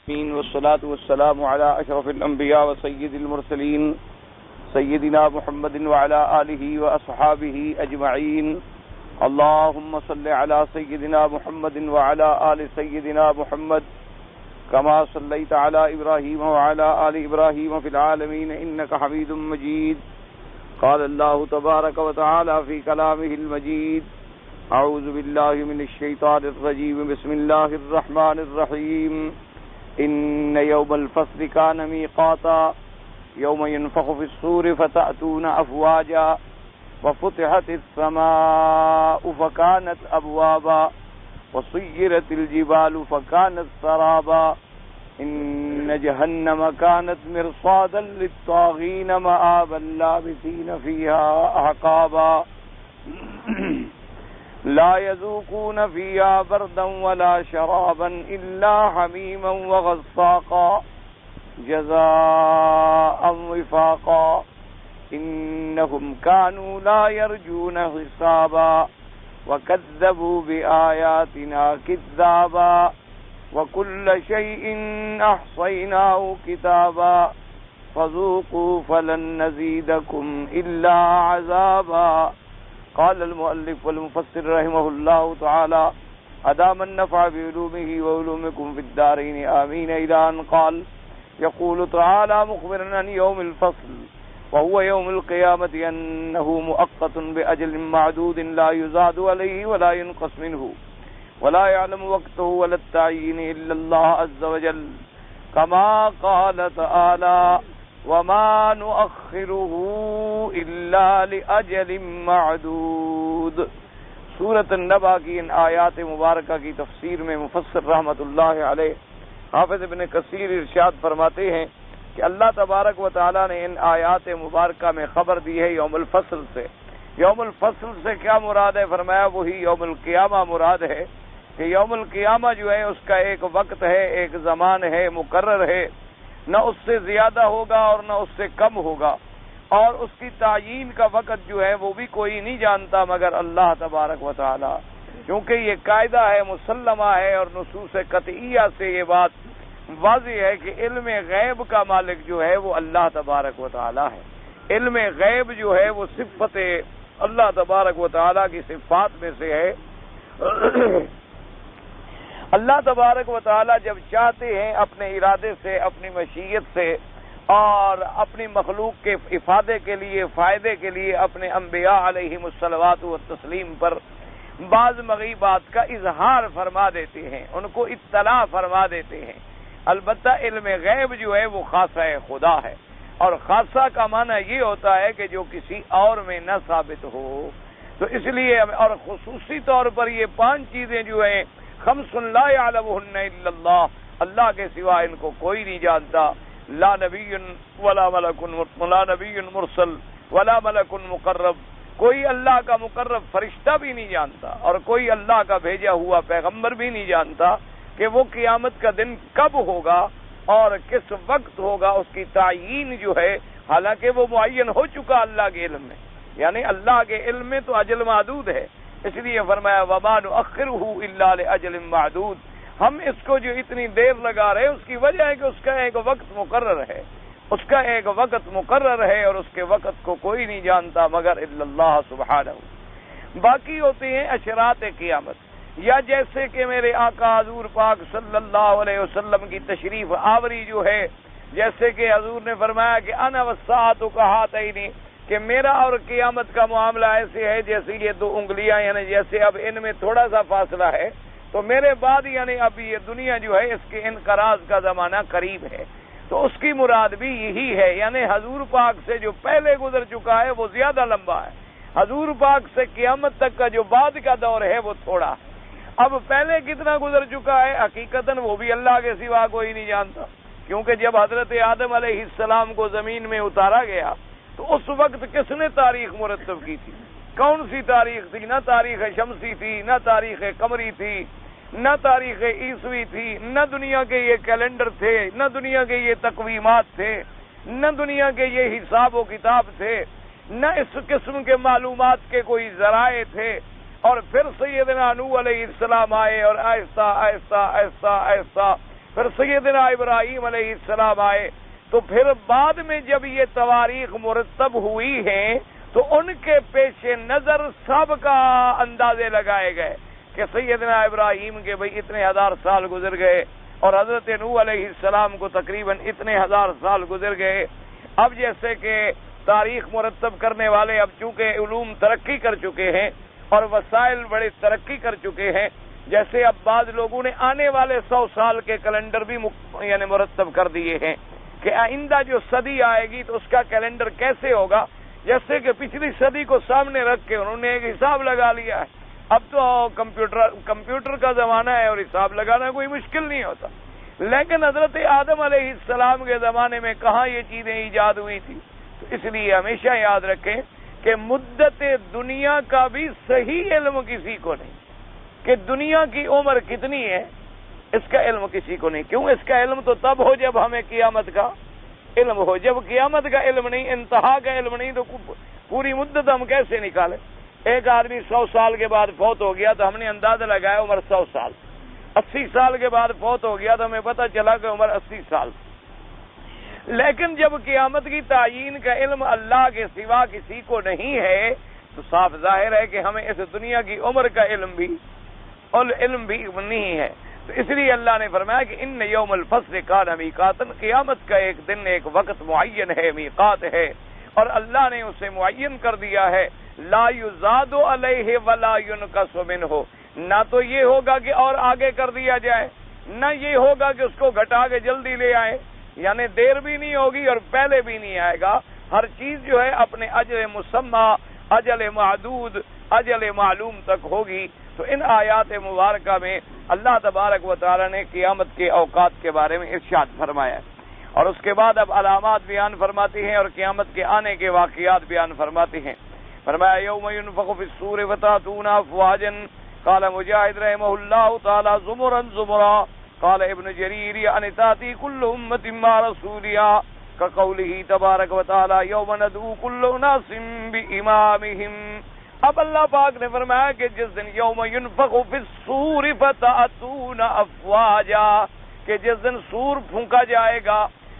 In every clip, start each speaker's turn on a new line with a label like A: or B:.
A: والصلاة والسلام على أشرف الأنبياء وسيد المرسلين سيدنا محمد وعلى آله وأصحابه أجمعين. اللهم صل على سيدنا محمد وعلى آل سيدنا محمد كما صليت على إبراهيم وعلى آل إبراهيم في العالمين إنك حميد مجيد. قال الله تبارك وتعالى في كلامه المجيد: أعوذ بالله من الشيطان الرجيم. بسم الله الرحمن الرحيم. إن يوم الفصل كان ميقاتا يوم ينفخ في الصور فتأتون أفواجا وفتحت السماء فكانت أبوابا وسيرت الجبال فكانت سرابا إن جهنم كانت مرصادا للطاغين مآبا لابثين فيها أحقابا لا يذوقون فيها بردا ولا شرابا إلا حميما وغساقا جزاء وفاقا إنهم كانوا لا يرجون حسابا وكذبوا بآياتنا كذابا وكل شيء أحصيناه كتابا فذوقوا فلن نزيدكم إلا عذابا. قال المؤلف والمفسر رحمه الله تعالى: أدام النفع بعلومه وعلومكم في الدارين آمين. إلى أن قال: يقول تعالى مخبرا عن يوم الفصل وهو يوم القيامة أنه مؤقت بأجل معدود لا يزاد عليه ولا ينقص منه ولا يعلم وقته ولا التعيين إلا الله عز وجل، كما قال تعالى: وما نؤخره إلا لأجل معدود. سورۃ النبأ کی ان آیات مبارکہ کی تفسیر میں مفسر رحمت اللہ علیہ حافظ ابن کثیر ارشاد فرماتے ہیں کہ اللہ تبارک و تعالیٰ نے ان آیات مبارکہ میں خبر دی ہے یوم الفصل سے. یوم الفصل سے کیا مراد ہے؟ فرمایا وہی یوم القیامہ مراد ہے کہ یوم القیامہ جو ہے اس کا ایک وقت ہے، ایک زمان ہے، مقرر ہے، نہ اس سے زیادہ ہوگا اور نہ اس سے کم ہوگا، اور اس کی تعیین کا وقت جو ہے وہ بھی کوئی نہیں جانتا مگر اللہ تبارک و تعالی، کیونکہ یہ قاعدہ ہے، مسلمہ ہے، اور نصوص قطعیہ سے یہ بات واضح ہے کہ علم غیب کا مالک جو ہے وہ اللہ تبارک و تعالی ہے. علم غیب جو ہے وہ صفت اللہ تبارک و تعالی کی صفات میں سے ہے. اللہ تبارک و تعالی جب چاہتے ہیں اپنے ارادے سے، اپنی مشیت سے اور اپنی مخلوق کے افادے کے لیے، فائدے کے لیے اپنے انبیاء علیہم الصلوات والتسلیم پر بعض مغیبات کا اظہار فرما دیتے ہیں، ان کو اطلاع فرما دیتے ہیں. البتہ علم غیب جو ہے وہ خاصہ خدا ہے، اور خاصہ کا معنی یہ ہوتا ہے کہ جو کسی اور میں نہ ثابت ہو. تو اس لیے اور خصوصی طور پر یہ 5 چیزیں جو ہیں، خمس لا يعلمهن الا اللہ، اللہ کے سوا ان کو کوئی نہیں جانتا. لا نبی ولا ملک مرسل ولا ملک مقرب، کوئی اللہ کا مقرب فرشتہ بھی نہیں جانتا اور کوئی اللہ کا بھیجا ہوا پیغمبر بھی نہیں جانتا کہ وہ قیامت کا دن کب ہوگا اور کس وقت ہوگا. اس کی تعیین جو ہے حالانکہ وہ معین ہو چکا اللہ کے علم میں، یعنی اللہ کے علم میں تو اجل معدود ہے. اس لیے فرمایا وما نؤخرہ الا لاجل معدود، ہم اس کو جو اتنی دیر لگا رہے اس کی وجہ ہے کہ اس کا ایک وقت مقرر ہے، اس کا ایک وقت مقرر ہے، اور اس کے وقت کو کوئی نہیں جانتا مگر الا اللہ سبحانہ. باقی ہوتے ہیں اشراط قیامت، یا جیسے کہ میرے آقا حضور پاک صلی اللہ علیہ وسلم کی تشریف آوری جو ہے، جیسے کہ حضور نے فرمایا کہ انا والساعۃ کہاتین، کہ میرا اور قیامت کا معاملہ ایسے ہے جیسے یہ 2 انگلیاں، یعنی جیسے اب ان میں تھوڑا سا فاصلہ ہے تو میرے بعد یعنی اب یہ دنیا جو ہے اس کے انقراض کا زمانہ قریب ہے. تو اس کی مراد بھی یہی ہے، یعنی حضور پاک سے جو پہلے گزر چکا ہے وہ زیادہ لمبا ہے، حضور پاک سے قیامت تک کا جو بعد کا دور ہے وہ تھوڑا ہے. اب پہلے کتنا گزر چکا ہے حقیقتاً وہ بھی اللہ کے سوا کوئی نہیں جانتا، کیونکہ جب حضرت آدم علیہ السلام کو زمین میں اتارا گیا تو اس وقت کس نے تاریخ مرتب کی تھی؟ کون سی تاریخ تھی؟ نہ تاریخ شمسی تھی، نہ تاریخ قمری تھی، نہ تاریخ عیسوی تھی، نہ دنیا کے یہ کیلنڈر تھے، نہ دنیا کے یہ تقویمات تھے، نہ دنیا کے یہ حساب و کتاب تھے، نہ اس قسم کے معلومات کے کوئی ذرائع تھے. اور پھر سیدنا نوح علیہ السلام آئے اور آہستہ آہستہ آہستہ آہستہ پھر سیدنا ابراہیم علیہ السلام آئے، تو پھر بعد میں جب یہ تواریخ مرتب ہوئی ہیں تو ان کے پیش نظر سب کا اندازے لگائے گئے کہ سیدنا ابراہیم کے بھئی اتنے ہزار سال گزر گئے اور حضرت نوح علیہ السلام کو تقریباً اتنے ہزار سال گزر گئے۔ اب جیسے کہ تاریخ مرتب کرنے والے اب چونکہ علوم ترقی کر چکے ہیں اور وسائل بڑے ترقی کر چکے ہیں، جیسے اب بعض لوگوں نے آنے والے 100 سال کے کیلنڈر بھی یعنی مرتب کر دیے ہیں کہ آئندہ جو صدی آئے گی تو اس کا کیلنڈر کیسے ہوگا، جیسے کہ پچھلی صدی کو سامنے رکھ کے انہوں نے ایک حساب لگا لیا ہے۔ اب تو کمپیوٹر کا زمانہ ہے اور حساب لگانا کوئی مشکل نہیں ہوتا، لیکن حضرت آدم علیہ السلام کے زمانے میں کہاں یہ چیزیں ایجاد ہوئی تھی؟ تو اس لیے ہمیشہ یاد رکھیں کہ مدت دنیا کا بھی صحیح علم کسی کو نہیں، کہ دنیا کی عمر کتنی ہے اس کا علم کسی کو نہیں۔ کیوں؟ اس کا علم تو تب ہو جب ہمیں قیامت کا علم ہو۔ جب قیامت کا علم نہیں، انتہا کا علم نہیں، تو پوری مدت ہم کیسے نکالیں؟ ایک آدمی 100 سال کے بعد فوت ہو گیا تو ہم نے اندازہ لگایا عمر 100 سال، 80 سال کے بعد فوت ہو گیا تو ہمیں پتہ چلا کہ عمر 80 سال۔ لیکن جب قیامت کی تعیین کا علم اللہ کے سوا کسی کو نہیں ہے تو صاف ظاہر ہے کہ ہمیں اس دنیا کی عمر کا علم بھی نہیں ہے۔ تو اس لیے اللہ نے فرمایا کہ ان یوم الفصل کان میقاتا، قیامت کا ایک دن ایک وقت معین ہے، میقات ہے، اور اللہ نے اسے معین کر دیا ہے۔ لا یزاد علیہ ولا ینقص منہ، نہ تو یہ ہوگا کہ اور آگے کر دیا جائے، نہ یہ ہوگا کہ اس کو گھٹا کے جلدی لے آئے، یعنی دیر بھی نہیں ہوگی اور پہلے بھی نہیں آئے گا۔ ہر چیز جو ہے اپنے اجل مسمى، اجل محدود، اجل معلوم تک ہوگی۔ تو ان آیات مبارکہ میں اللہ تبارک و تعالی نے قیامت کے اوقات کے بارے میں ارشاد فرمایا ہے، اور اس کے بعد اب علامات بیان فرماتی ہیں اور قیامت کے آنے کے واقعات بیان فرماتی ہیں۔ فرمایا یوم ينفخ في الصور فتأتون افواجا، قال مجاہد رحمہ اللہ تعالی زمرا زمرا، قال ابن جریر ان تأتی كل امة مع رسولها كقوله تبارک و تعالی یوم ندعو كل اناس بامامهم۔ اب اللہ پاک نے فرمایا کہ جس دن یوم ينفخ في الصور فتأتون افواجا، کہ جس دن سور پھونکا جائے گا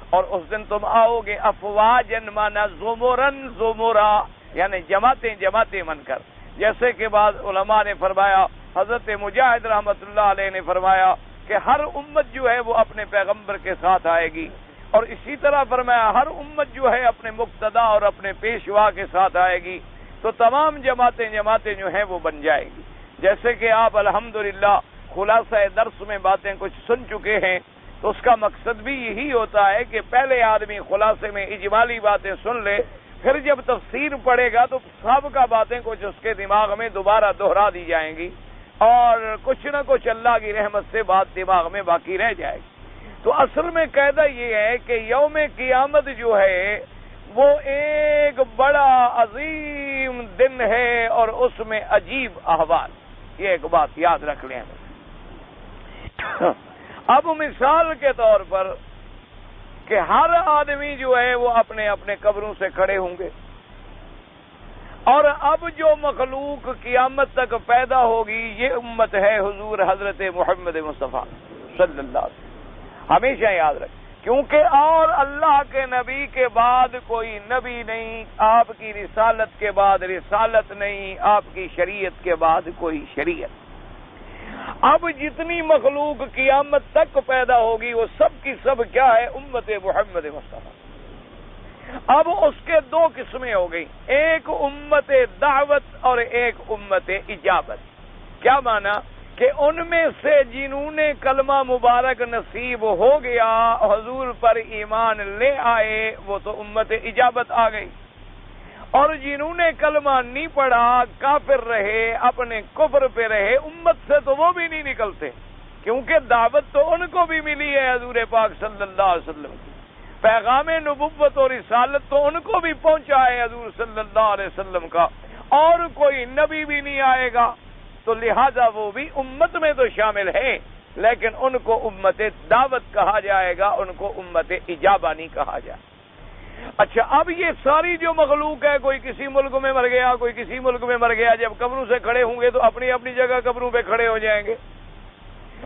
A: اور اس دن تم آؤ گے افواجن مانا زمرن زمرا، یعنی جماعتیں جماعتیں من کر۔ جیسے کہ بعض علماء نے فرمایا، حضرت مجاہد رحمت اللہ علیہ نے فرمایا کہ ہر امت جو ہے وہ اپنے پیغمبر کے ساتھ آئے گی، اور اسی طرح فرمایا ہر امت جو ہے اپنے مقتدا اور اپنے پیشوا کے ساتھ آئے گی، تو تمام جماعتیں جو ہیں وہ بن جائے گی۔ جیسے کہ آپ الحمدللہ خلاصہ درس میں باتیں کچھ سن چکے ہیں، تو اس کا مقصد بھی یہی ہوتا ہے کہ پہلے آدمی خلاصے میں اجمالی باتیں سن لے، پھر جب تفسیر پڑھے گا تو سب کا باتیں کچھ اس کے دماغ میں دوبارہ دہرا دی جائیں گی، اور کچھ نہ کچھ اللہ کی رحمت سے بات دماغ میں باقی رہ جائے گی۔ تو اصل میں قاعدہ یہ ہے کہ یوم قیامت جو ہے وہ ایک بڑا عظیم دن ہے اور اس میں عجیب احوال، یہ ایک بات یاد رکھ لیں۔ اب مثال کے طور پر کہ ہر آدمی جو ہے وہ اپنے اپنے قبروں سے کھڑے ہوں گے، اور اب جو مخلوق قیامت تک پیدا ہوگی یہ امت ہے حضور حضرت محمد مصطفیٰ صلی اللہ علیہ وسلم۔ ہمیشہ یاد رکھیں، کیونکہ اور اللہ کے نبی کے بعد کوئی نبی نہیں، آپ کی رسالت کے بعد رسالت نہیں، آپ کی شریعت کے بعد کوئی شریعت۔ اب جتنی مخلوق قیامت تک پیدا ہوگی وہ سب کی سب کیا ہے؟ امت محمد مصطفیٰ۔ اب اس کے دو قسمیں ہو گئی، ایک امت دعوت اور ایک امت اجابت۔ کیا معنی؟ کہ ان میں سے جنہوں نے کلمہ مبارک نصیب ہو گیا، حضور پر ایمان لے آئے، وہ تو امت اجابت آ گئی، اور جنہوں نے کلمہ نہیں پڑھا، کافر رہے، اپنے کفر پہ رہے، امت سے تو وہ بھی نہیں نکلتے، کیونکہ دعوت تو ان کو بھی ملی ہے حضور پاک صلی اللہ علیہ وسلم کی، پیغام نبوت اور رسالت تو ان کو بھی پہنچا ہے حضور صلی اللہ علیہ وسلم کا، اور کوئی نبی بھی نہیں آئے گا، تو لہذا وہ بھی امت میں تو شامل ہے، لیکن ان کو امت دعوت کہا جائے گا، ان کو امت اجابہ نہیں کہا جائے۔ اچھا، اب یہ ساری جو مخلوق ہے، کوئی کسی ملک میں مر گیا، کوئی کسی ملک میں مر گیا، جب قبروں سے کھڑے ہوں گے تو اپنی اپنی جگہ قبروں پہ کھڑے ہو جائیں گے،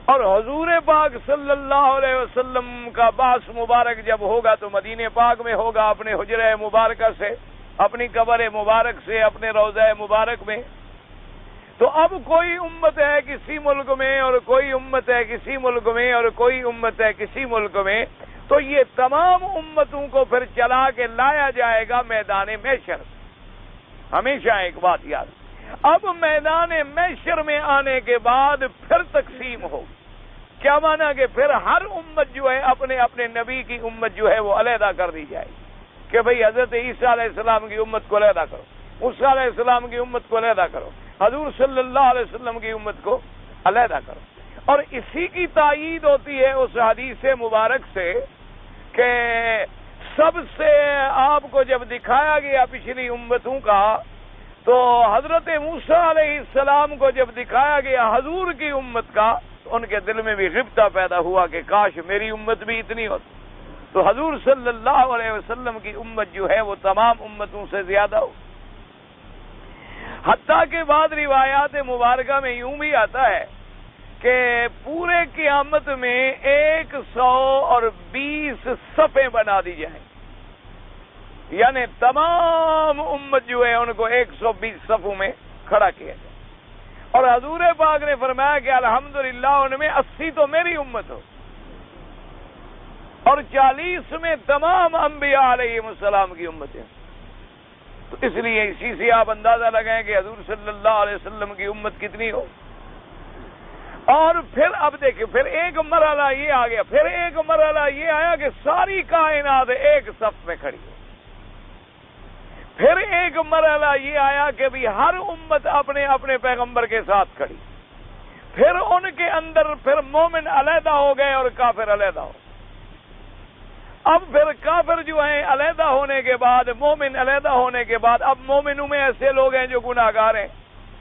A: اور حضور پاک صلی اللہ علیہ وسلم کا باس مبارک جب ہوگا تو مدینہ پاک میں ہوگا، اپنے حجرہ مبارکہ سے، اپنی قبر مبارک سے، اپنے روضہ مبارک میں۔ تو اب کوئی امت ہے کسی ملک میں اور کوئی امت ہے کسی ملک میں اور کوئی امت ہے کسی ملک میں، تو یہ تمام امتوں کو پھر چلا کے لایا جائے گا میدان محشر۔ ہمیشہ ایک بات یاد، اب میدان محشر میں آنے کے بعد پھر تقسیم ہو، کیا مانا کہ پھر ہر امت جو ہے اپنے اپنے نبی کی امت جو ہے وہ علیحدہ کر دی جائے گی کہ بھئی حضرت عیسیٰ علیہ السلام کی امت کو علیحدہ کرو، موسیٰ علیہ السلام کی امت کو علیحدہ کرو، حضور صلی اللہ علیہ وسلم کی امت کو علیحدہ کرو۔ اور اسی کی تائید ہوتی ہے اس حدیث مبارک سے کہ سب سے آپ کو جب دکھایا گیا پچھلی امتوں کا، تو حضرت موسیٰ علیہ السلام کو جب دکھایا گیا حضور کی امت کا، تو ان کے دل میں بھی غبطہ پیدا ہوا کہ کاش میری امت بھی اتنی ہوتی۔ تو حضور صلی اللہ علیہ وسلم کی امت جو ہے وہ تمام امتوں سے زیادہ ہو۔ حتیٰ کہ بعد روایات مبارکہ میں یوں بھی آتا ہے کہ پورے قیامت میں 120 صفیں بنا دی جائیں، یعنی تمام امت جو ہے ان کو 120 صفوں میں کھڑا کیا جائے۔ اور حضور پاک نے فرمایا کہ الحمدللہ ان میں 80 تو میری امت ہو اور 40 میں تمام انبیاء علیہ السلام کی امتیں۔ تو اس لیے اسی سے آپ اندازہ لگائیں کہ حضور صلی اللہ علیہ وسلم کی امت کتنی ہو۔ اور پھر اب دیکھیں، پھر ایک مرحلہ یہ آ گیا، پھر ایک مرحلہ یہ آیا کہ ساری کائنات ایک صف میں کھڑی ہو۔ پھر ایک مرحلہ یہ آیا کہ بھی ہر امت اپنے اپنے پیغمبر کے ساتھ کھڑی۔ پھر ان کے اندر پھر مومن علیحدہ ہو گئے اور کافر علیحدہ ہو۔ اب پھر کافر جو ہیں علیحدہ ہونے کے بعد، مومن علیحدہ ہونے کے بعد، اب مومنوں میں ایسے لوگ ہیں جو گناہگار ہیں،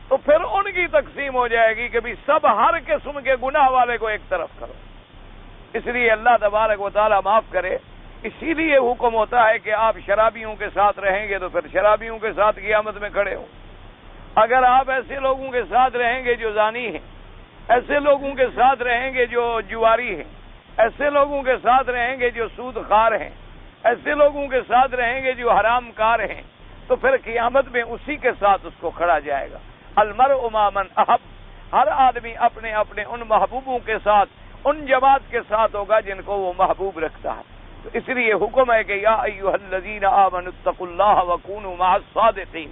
A: تو پھر ان کی تقسیم ہو جائے گی کہ بھی سب ہر قسم کے گناہ والے کو ایک طرف کرو۔ اس لیے اللہ تبارک و تعالیٰ معاف کرے، اسی لیے حکم ہوتا ہے کہ آپ شرابیوں کے ساتھ رہیں گے تو پھر شرابیوں کے ساتھ قیامت میں کھڑے ہوں۔ اگر آپ ایسے لوگوں کے ساتھ رہیں گے جو زانی ہیں، ایسے لوگوں کے ساتھ رہیں گے جو جواری ہیں، ایسے لوگوں کے ساتھ رہیں گے جو سود خار ہیں، ایسے لوگوں کے ساتھ رہیں گے جو حرام کار ہیں، تو پھر قیامت میں اسی کے ساتھ اس کو کھڑا جائے گا۔ المرء مع من احب، ہر آدمی اپنے اپنے ان محبوبوں کے ساتھ، ان جماعت کے ساتھ ہوگا جن کو وہ محبوب رکھتا ہے۔ تو اس لیے حکم ہے کہ یا ایھا الذین آمنوا اتقوا اللہ وکونوا مع الصادقین،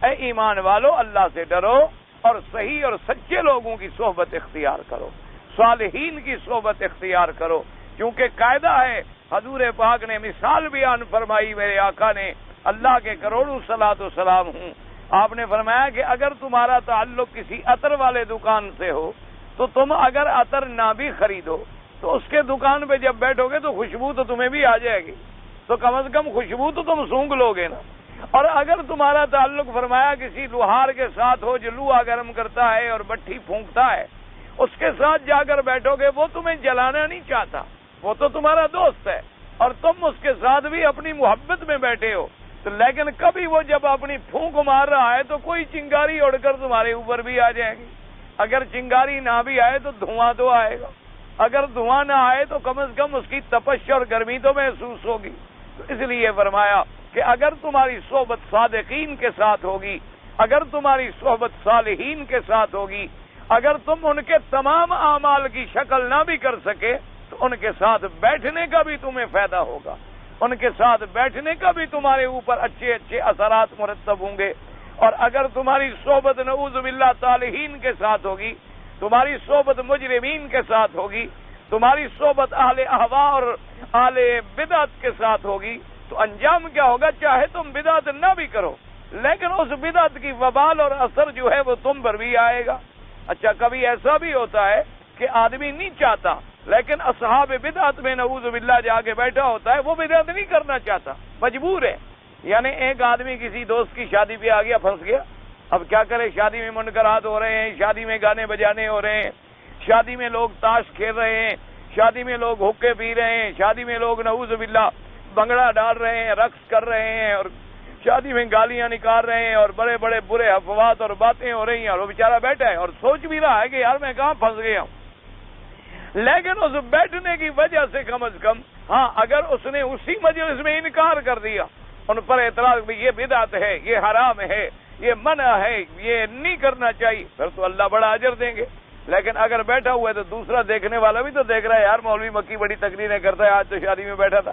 A: اے ایمان والو اللہ سے ڈرو اور صحیح اور سچے لوگوں کی صحبت اختیار کرو، صالحین کی صحبت اختیار کرو، کیونکہ قاعدہ ہے، حضور پاک نے مثال بیان فرمائی، میرے آقا نے، اللہ کے کروڑوں صلاۃ و سلام ہوں، آپ نے فرمایا کہ اگر تمہارا تعلق کسی عطر والے دکان سے ہو تو تم اگر عطر نہ بھی خریدو تو اس کے دکان پہ جب بیٹھو گے تو خوشبو تو تمہیں بھی آ جائے گی، تو کم از کم خوشبو تو تم سونگھ لو گے نا۔ اور اگر تمہارا تعلق فرمایا کسی لوہار کے ساتھ ہو جو لوہا گرم کرتا ہے اور بٹھی پھونکتا ہے، اس کے ساتھ جا کر بیٹھو گے، وہ تمہیں جلانا نہیں چاہتا، وہ تو تمہارا دوست ہے اور تم اس کے ساتھ بھی اپنی محبت میں بیٹھے ہو، تو لیکن کبھی وہ جب اپنی پھونک مار رہا ہے تو کوئی چنگاری اڑ کر تمہارے اوپر بھی آ جائے گی۔ اگر چنگاری نہ بھی آئے تو دھواں تو آئے گا، اگر دھواں نہ آئے تو کم از کم اس کی تپش اور گرمی تو محسوس ہوگی۔ تو اس لیے فرمایا کہ اگر تمہاری صحبت صادقین کے ساتھ ہوگی، اگر تمہاری صحبت صالحین کے ساتھ ہوگی، اگر تم ان کے تمام اعمال کی شکل نہ بھی کر سکے تو ان کے ساتھ بیٹھنے کا بھی تمہیں فائدہ ہوگا، ان کے ساتھ بیٹھنے کا بھی تمہارے اوپر اچھے اچھے اثرات مرتب ہوں گے۔ اور اگر تمہاری صحبت نعوذ باللہ طالحین کے ساتھ ہوگی، تمہاری صحبت مجرمین کے ساتھ ہوگی، تمہاری صحبت اہل اہواء اور اہل بدعت کے ساتھ ہوگی، تو انجام کیا ہوگا؟ چاہے تم بدعت نہ بھی کرو لیکن اس بدعت کی وبال اور اثر جو ہے وہ تم پر بھی آئے گا۔ اچھا، کبھی ایسا بھی ہوتا ہے کہ آدمی نہیں چاہتا لیکن اصحاب بدعت میں نعوذ باللہ جا کے بیٹھا ہوتا ہے، وہ بدعت نہیں کرنا چاہتا، مجبور ہے۔ یعنی ایک آدمی کسی دوست کی شادی پہ آ گیا، پھنس گیا، اب کیا کرے؟ شادی میں منکرات ہو رہے ہیں، شادی میں گانے بجانے ہو رہے ہیں، شادی میں لوگ تاش کھیل رہے ہیں، شادی میں لوگ حقے پی رہے ہیں، شادی میں لوگ نعوذ باللہ بنگڑا ڈال رہے ہیں، رقص کر رہے ہیں، اور شادی میں گالیاں نکال رہے ہیں، اور بڑے بڑے برے افوات اور باتیں ہو رہی ہیں، اور وہ بیچارہ بیٹھا ہے اور سوچ بھی رہا ہے کہ یار میں کہاں پھنس گیا ہوں۔ لیکن اس بیٹھنے کی وجہ سے کم از کم، ہاں اگر اس نے اسی مجلس میں انکار کر دیا، ان پر اعتراض بھی یہ بدعت ہے، یہ حرام ہے، یہ منع ہے، یہ نہیں کرنا چاہیے، پھر تو اللہ بڑا اجر دیں گے۔ لیکن اگر بیٹھا ہوا ہے تو دوسرا دیکھنے والا بھی تو دیکھ رہا ہے، یار مولوی مکی بڑی تقریریں کرتا ہے، آج تو شادی میں بیٹھا تھا۔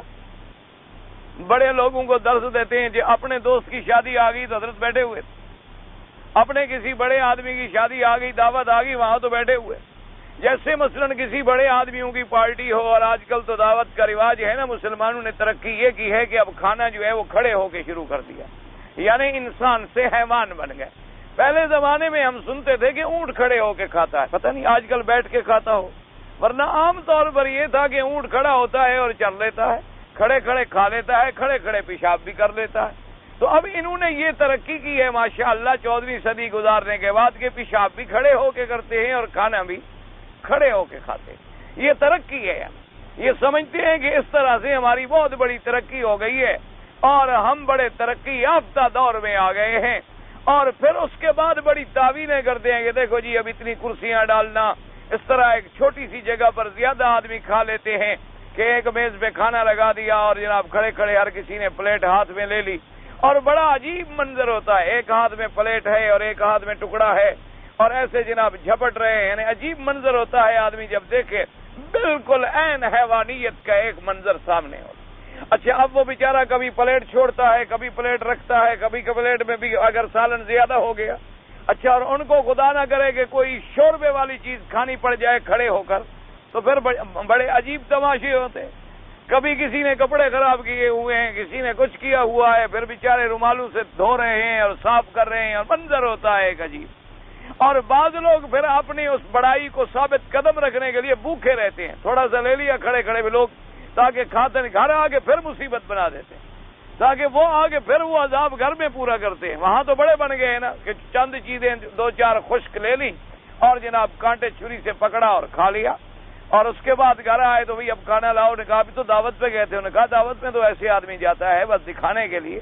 A: بڑے لوگوں کو درس دیتے ہیں، جو اپنے دوست کی شادی آ گئی تو حضرت بیٹھے ہوئے، اپنے کسی بڑے آدمی کی شادی آ گئی، دعوت آ گئی، وہاں تو بیٹھے ہوئے۔ جیسے مثلا کسی بڑے آدمیوں کی پارٹی ہو، اور آج کل تو دعوت کا رواج ہے نا، مسلمانوں نے ترقی یہ کی ہے کہ اب کھانا جو ہے وہ کھڑے ہو کے شروع کر دیا، یعنی انسان سے حیوان بن گئے۔ پہلے زمانے میں ہم سنتے تھے کہ اونٹ کھڑے ہو کے کھاتا ہے، پتہ نہیں آج کل بیٹھ کے کھاتا ہو، ورنہ عام طور پر یہ تھا کہ اونٹ کھڑا ہوتا ہے اور چل لیتا ہے، کھڑے کھڑے کھا لیتا ہے، کھڑے کھڑے پیشاب بھی کر لیتا ہے۔ تو اب انہوں نے یہ ترقی کی ہے ماشاءاللہ 14ویں صدی گزارنے کے بعد، کہ پیشاب بھی کھڑے ہو کے کرتے ہیں اور کھانا بھی کھڑے ہو کے کھاتے ہیں۔ یہ ترقی ہے، یہ سمجھتے ہیں کہ اس طرح سے ہماری بہت بڑی ترقی ہو گئی ہے اور ہم بڑے ترقی یافتہ دور میں آ گئے ہیں، اور پھر اس کے بعد بڑی تعویلیں کرتے ہیں کہ دیکھو جی اب اتنی کرسیاں ڈالنا، اس طرح ایک چھوٹی سی جگہ پر زیادہ آدمی کھا لیتے ہیں کہ ایک میز پہ کھانا لگا دیا اور جناب کھڑے کھڑے ہر کسی نے پلیٹ ہاتھ میں لے لی، اور بڑا عجیب منظر ہوتا ہے، ایک ہاتھ میں پلیٹ ہے اور ایک ہاتھ میں ٹکڑا ہے، اور ایسے جناب جھپٹ رہے ہیں، یعنی عجیب منظر ہوتا ہے، آدمی جب دیکھے بالکل عین حیوانیت کا ایک منظر سامنے ہوتا۔ اچھا اب وہ بیچارہ کبھی پلیٹ چھوڑتا ہے، کبھی پلیٹ رکھتا ہے، کبھی پلیٹ میں بھی اگر سالن زیادہ ہو گیا، اچھا اور ان کو خدا نہ کرے کہ کوئی شوربے والی چیز کھانی پڑ جائے کھڑے ہو کر، تو پھر بڑے عجیب تماشے ہوتے ہیں۔ کبھی کسی نے کپڑے خراب کیے ہوئے ہیں، کسی نے کچھ کیا ہوا ہے، پھر بیچارے رومالوں سے دھو رہے ہیں اور صاف کر رہے ہیں، اور منظر ہوتا ہے ایک عجیب۔ اور بعض لوگ پھر اپنی اس بڑائی کو ثابت قدم رکھنے کے لیے بھوکے رہتے ہیں، تھوڑا سا لے لیا کھڑے کھڑے بھی لوگ، تاکہ کھاتے نہیں، گھر آگے پھر مصیبت بنا دیتے ہیں، تاکہ وہ آگے پھر وہ عذاب گھر میں پورا کرتے ہیں۔ وہاں تو بڑے بن گئے ہیں نا کہ چند چیزیں دو چار خشک لے لی اور جناب کانٹے چھری سے پکڑا اور کھا لیا، اور اس کے بعد گھر آئے تو بھئی اب کھانا لاؤ، نے کہا ابھی تو دعوت پہ گئے تھے، انہوں نے کہا دعوت میں تو ایسے آدمی جاتا ہے بس دکھانے کے لیے،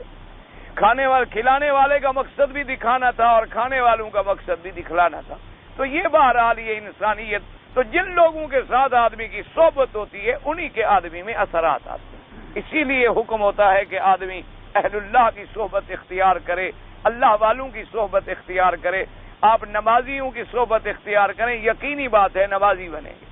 A: کھلانے والے کا مقصد بھی دکھانا تھا اور کھانے والوں کا مقصد بھی دکھلانا تھا۔ تو یہ بہرحال یہ انسانیت، تو جن لوگوں کے ساتھ آدمی کی صحبت ہوتی ہے انہی کے آدمی میں اثرات آتے ہیں۔ اسی لیے حکم ہوتا ہے کہ آدمی اہل اللہ کی صحبت اختیار کرے، اللہ والوں کی صحبت اختیار کرے، آپ نمازیوں کی صحبت اختیار کریں، یقینی بات ہے نمازی بنیں گے۔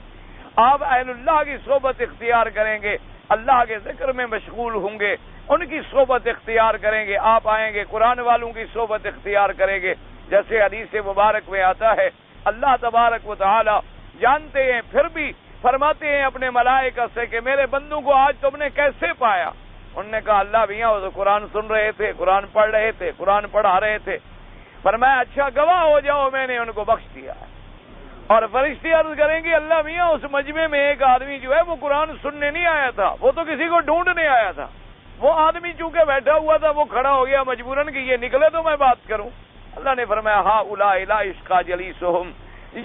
A: آپ اہل اللہ کی صحبت اختیار کریں گے، اللہ کے ذکر میں مشغول ہوں گے، ان کی صحبت اختیار کریں گے، آپ آئیں گے قرآن والوں کی صحبت اختیار کریں گے، جیسے حدیث مبارک میں آتا ہے اللہ تبارک و تعالی جانتے ہیں پھر بھی فرماتے ہیں اپنے ملائکہ سے کہ میرے بندوں کو آج تم نے کیسے پایا؟ انہوں نے کہا اللہ بھیا وہ تو قرآن سن رہے تھے، قرآن پڑھ رہے تھے، قرآن پڑھا رہے تھے۔ فرمایا اچھا گواہ ہو جاؤ میں نے ان کو بخش دیا ہے۔ اور فرشتے عرض کریں گے اللہ میاں اس مجمع میں ایک آدمی جو ہے وہ قرآن سننے نہیں آیا تھا، وہ تو کسی کو ڈھونڈنے آیا تھا، وہ آدمی چونکہ بیٹھا ہوا تھا وہ کھڑا ہو گیا مجبوراً کہ یہ نکلے تو میں بات کروں۔ اللہ نے فرمایا ہا اولئک لا یشقی جلیسہم،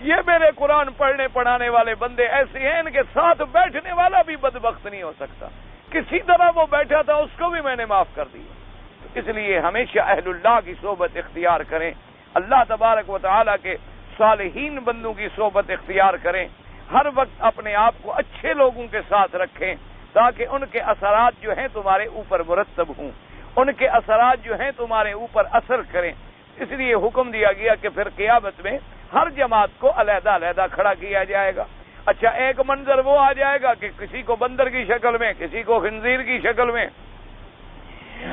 A: یہ میرے قرآن پڑھنے پڑھانے والے بندے ایسے ہیں ان کے ساتھ بیٹھنے والا بھی بدبخت نہیں ہو سکتا، کسی طرح وہ بیٹھا تھا اس کو بھی میں نے معاف کر دیا۔ اس لیے ہمیشہ اہل اللہ کی صحبت اختیار کریں، اللہ تبارک و تعالیٰ کے صالحین بندوں کی صحبت اختیار کریں، ہر وقت اپنے آپ کو اچھے لوگوں کے ساتھ رکھیں تاکہ ان کے اثرات جو ہیں تمہارے اوپر مرتب ہوں، ان کے اثرات جو ہیں تمہارے اوپر اثر کریں۔ اس لیے حکم دیا گیا کہ پھر قیامت میں ہر جماعت کو علیحدہ علیحدہ کھڑا کیا جائے گا۔ اچھا ایک منظر وہ آ جائے گا کہ کسی کو بندر کی شکل میں، کسی کو خنزیر کی شکل میں،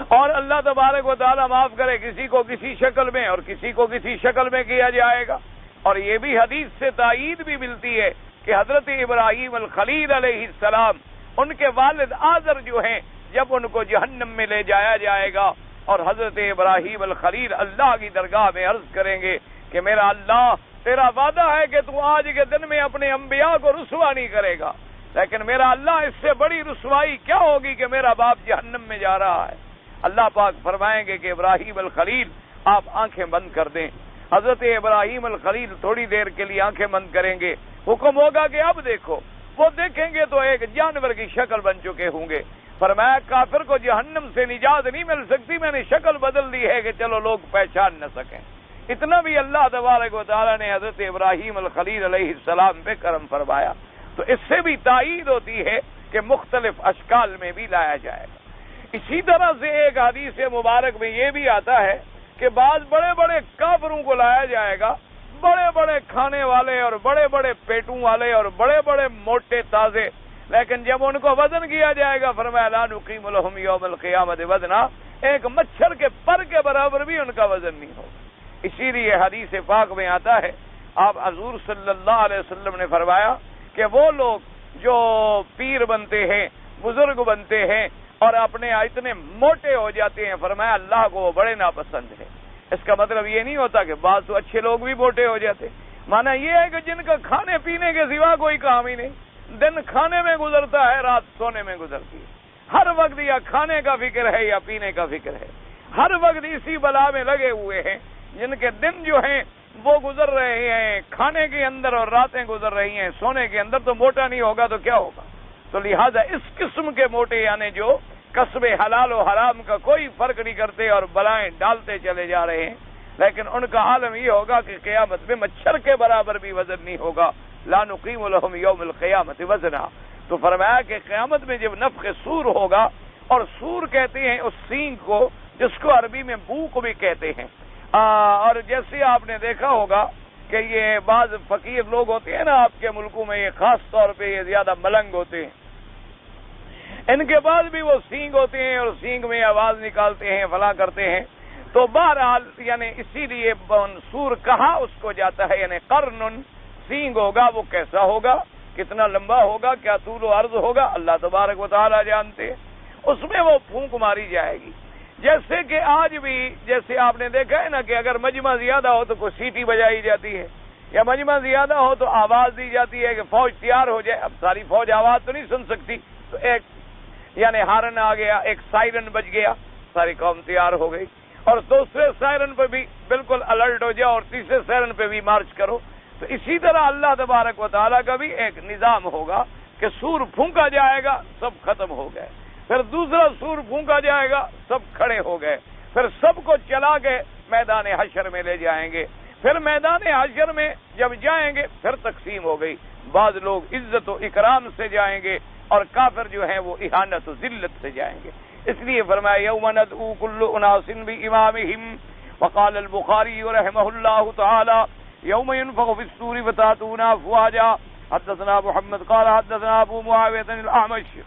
A: اور اللہ تبارک و تعالیٰ معاف کرے کسی کو کسی شکل میں اور کسی کو کسی شکل میں کیا جائے گا۔ اور یہ بھی حدیث سے تائید بھی ملتی ہے کہ حضرت ابراہیم الخلیل علیہ السلام ان کے والد آزر جو ہیں جب ان کو جہنم میں لے جایا جائے گا اور حضرت ابراہیم الخلیل اللہ کی درگاہ میں عرض کریں گے کہ میرا اللہ تیرا وعدہ ہے کہ تو آج کے دن میں اپنے انبیاء کو رسوا نہیں کرے گا، لیکن میرا اللہ اس سے بڑی رسوائی کیا ہوگی کہ میرا باپ جہنم میں جا رہا ہے۔ اللہ پاک فرمائیں گے کہ ابراہیم الخلیل آپ آنکھیں بند کر دیں۔ حضرت ابراہیم الخلیل تھوڑی دیر کے لیے آنکھیں بند کریں گے، حکم ہوگا کہ اب دیکھو، وہ دیکھیں گے تو ایک جانور کی شکل بن چکے ہوں گے۔ فرمایا کافر کو جہنم سے نجات نہیں مل سکتی، میں نے شکل بدل دی ہے کہ چلو لوگ پہچان نہ سکیں۔ اتنا بھی اللہ تبارک و تعالیٰ نے حضرت ابراہیم الخلیل علیہ السلام پہ کرم فرمایا۔ تو اس سے بھی تائید ہوتی ہے کہ مختلف اشکال میں بھی لایا جائے گا۔ اسی طرح سے ایک حدیث مبارک میں یہ بھی آتا ہے کہ بعض بڑے بڑے کافروں کو لایا جائے گا، بڑے بڑے کھانے والے اور بڑے بڑے پیٹوں والے اور بڑے بڑے موٹے تازے، لیکن جب ان کو وزن کیا جائے گا فرمایا لا نقیم لہم یوم القیامت وزنا، ایک مچھر کے پر کے برابر بھی ان کا وزن نہیں ہوگا۔ اسی لیے حدیث پاک میں آتا ہے، آپ حضور صلی اللہ علیہ وسلم نے فرمایا کہ وہ لوگ جو پیر بنتے ہیں، بزرگ بنتے ہیں اور اپنے اتنے موٹے ہو جاتے ہیں، فرمایا اللہ کو وہ بڑے ناپسند ہے۔ اس کا مطلب یہ نہیں ہوتا کہ بعض تو اچھے لوگ بھی موٹے ہو جاتے، مانا یہ ہے کہ جن کا کھانے پینے کے سوا کوئی کام ہی نہیں، دن کھانے میں گزرتا ہے، رات سونے میں گزرتی ہے، ہر وقت یا کھانے کا فکر ہے یا پینے کا فکر ہے، ہر وقت اسی بلا میں لگے ہوئے ہیں، جن کے دن جو ہیں وہ گزر رہے ہیں کھانے کے اندر اور راتیں گزر رہی ہیں سونے کے اندر، تو موٹا نہیں ہوگا تو کیا ہوگا؟ تو لہذا اس قسم کے موٹے یعنی جو کسب حلال و حرام کا کوئی فرق نہیں کرتے اور بلائیں ڈالتے چلے جا رہے ہیں، لیکن ان کا عالم یہ ہوگا کہ قیامت میں مچھر کے برابر بھی وزن نہیں ہوگا، لا نقیم لہم یوم القیامت وزنا۔ تو فرمایا کہ قیامت میں جب نفخ سور ہوگا، اور سور کہتے ہیں اس سینگ کو جس کو عربی میں بوق بھی کہتے ہیں، اور جیسے آپ نے دیکھا ہوگا کہ یہ بعض فقیر لوگ ہوتے ہیں نا آپ کے ملکوں میں، یہ خاص طور پہ یہ زیادہ ملنگ ہوتے ہیں، ان کے بعد بھی وہ سینگ ہوتے ہیں اور سینگ میں آواز نکالتے ہیں، فلاں کرتے ہیں۔ تو بہرحال یعنی اسی لیے سور کہا اس کو جاتا ہے، یعنی قرن سینگ ہوگا، وہ کیسا ہوگا، کتنا لمبا ہوگا، کیا طول و عرض ہوگا، اللہ تبارک و تعالی جانتے ہیں۔ اس میں وہ پھونک ماری جائے گی، جیسے کہ آج بھی جیسے آپ نے دیکھا ہے نا کہ اگر مجمع زیادہ ہو تو کوئی سیٹی بجائی جاتی ہے، یا مجمع زیادہ ہو تو آواز دی جاتی ہے کہ فوج تیار ہو جائے۔ اب ساری فوج آواز تو نہیں سن سکتی، تو ایک یعنی ہارن آ گیا، ایک سائرن بج گیا، ساری قوم تیار ہو گئی، اور دوسرے سائرن پہ بھی بالکل الرٹ ہو جاؤ اور تیسرے سائرن پہ بھی مارچ کرو۔ تو اسی طرح اللہ تبارک و تعالیٰ کا بھی ایک نظام ہوگا کہ سور پھونکا جائے گا، سب ختم ہو گئے، پھر دوسرا سور پھونکا جائے گا، سب کھڑے ہو گئے، پھر سب کو چلا کے میدان حشر میں لے جائیں گے، پھر میدان حشر میں جب جائیں گے پھر تقسیم ہو گئی، بعض لوگ عزت و اکرام سے جائیں گے اور کافر جو ہیں وہ اہانت و ذلت سے جائیں گے۔ اس لیے فرمایا یوم ندعو کل اناس بامامہم، وقال البخاری رحمہ اللہ تعالی یوم ينفخ في الصور فتأتون افواجا۔ حدثنا محمد قال حدثنا ابو معاویہ الاعمش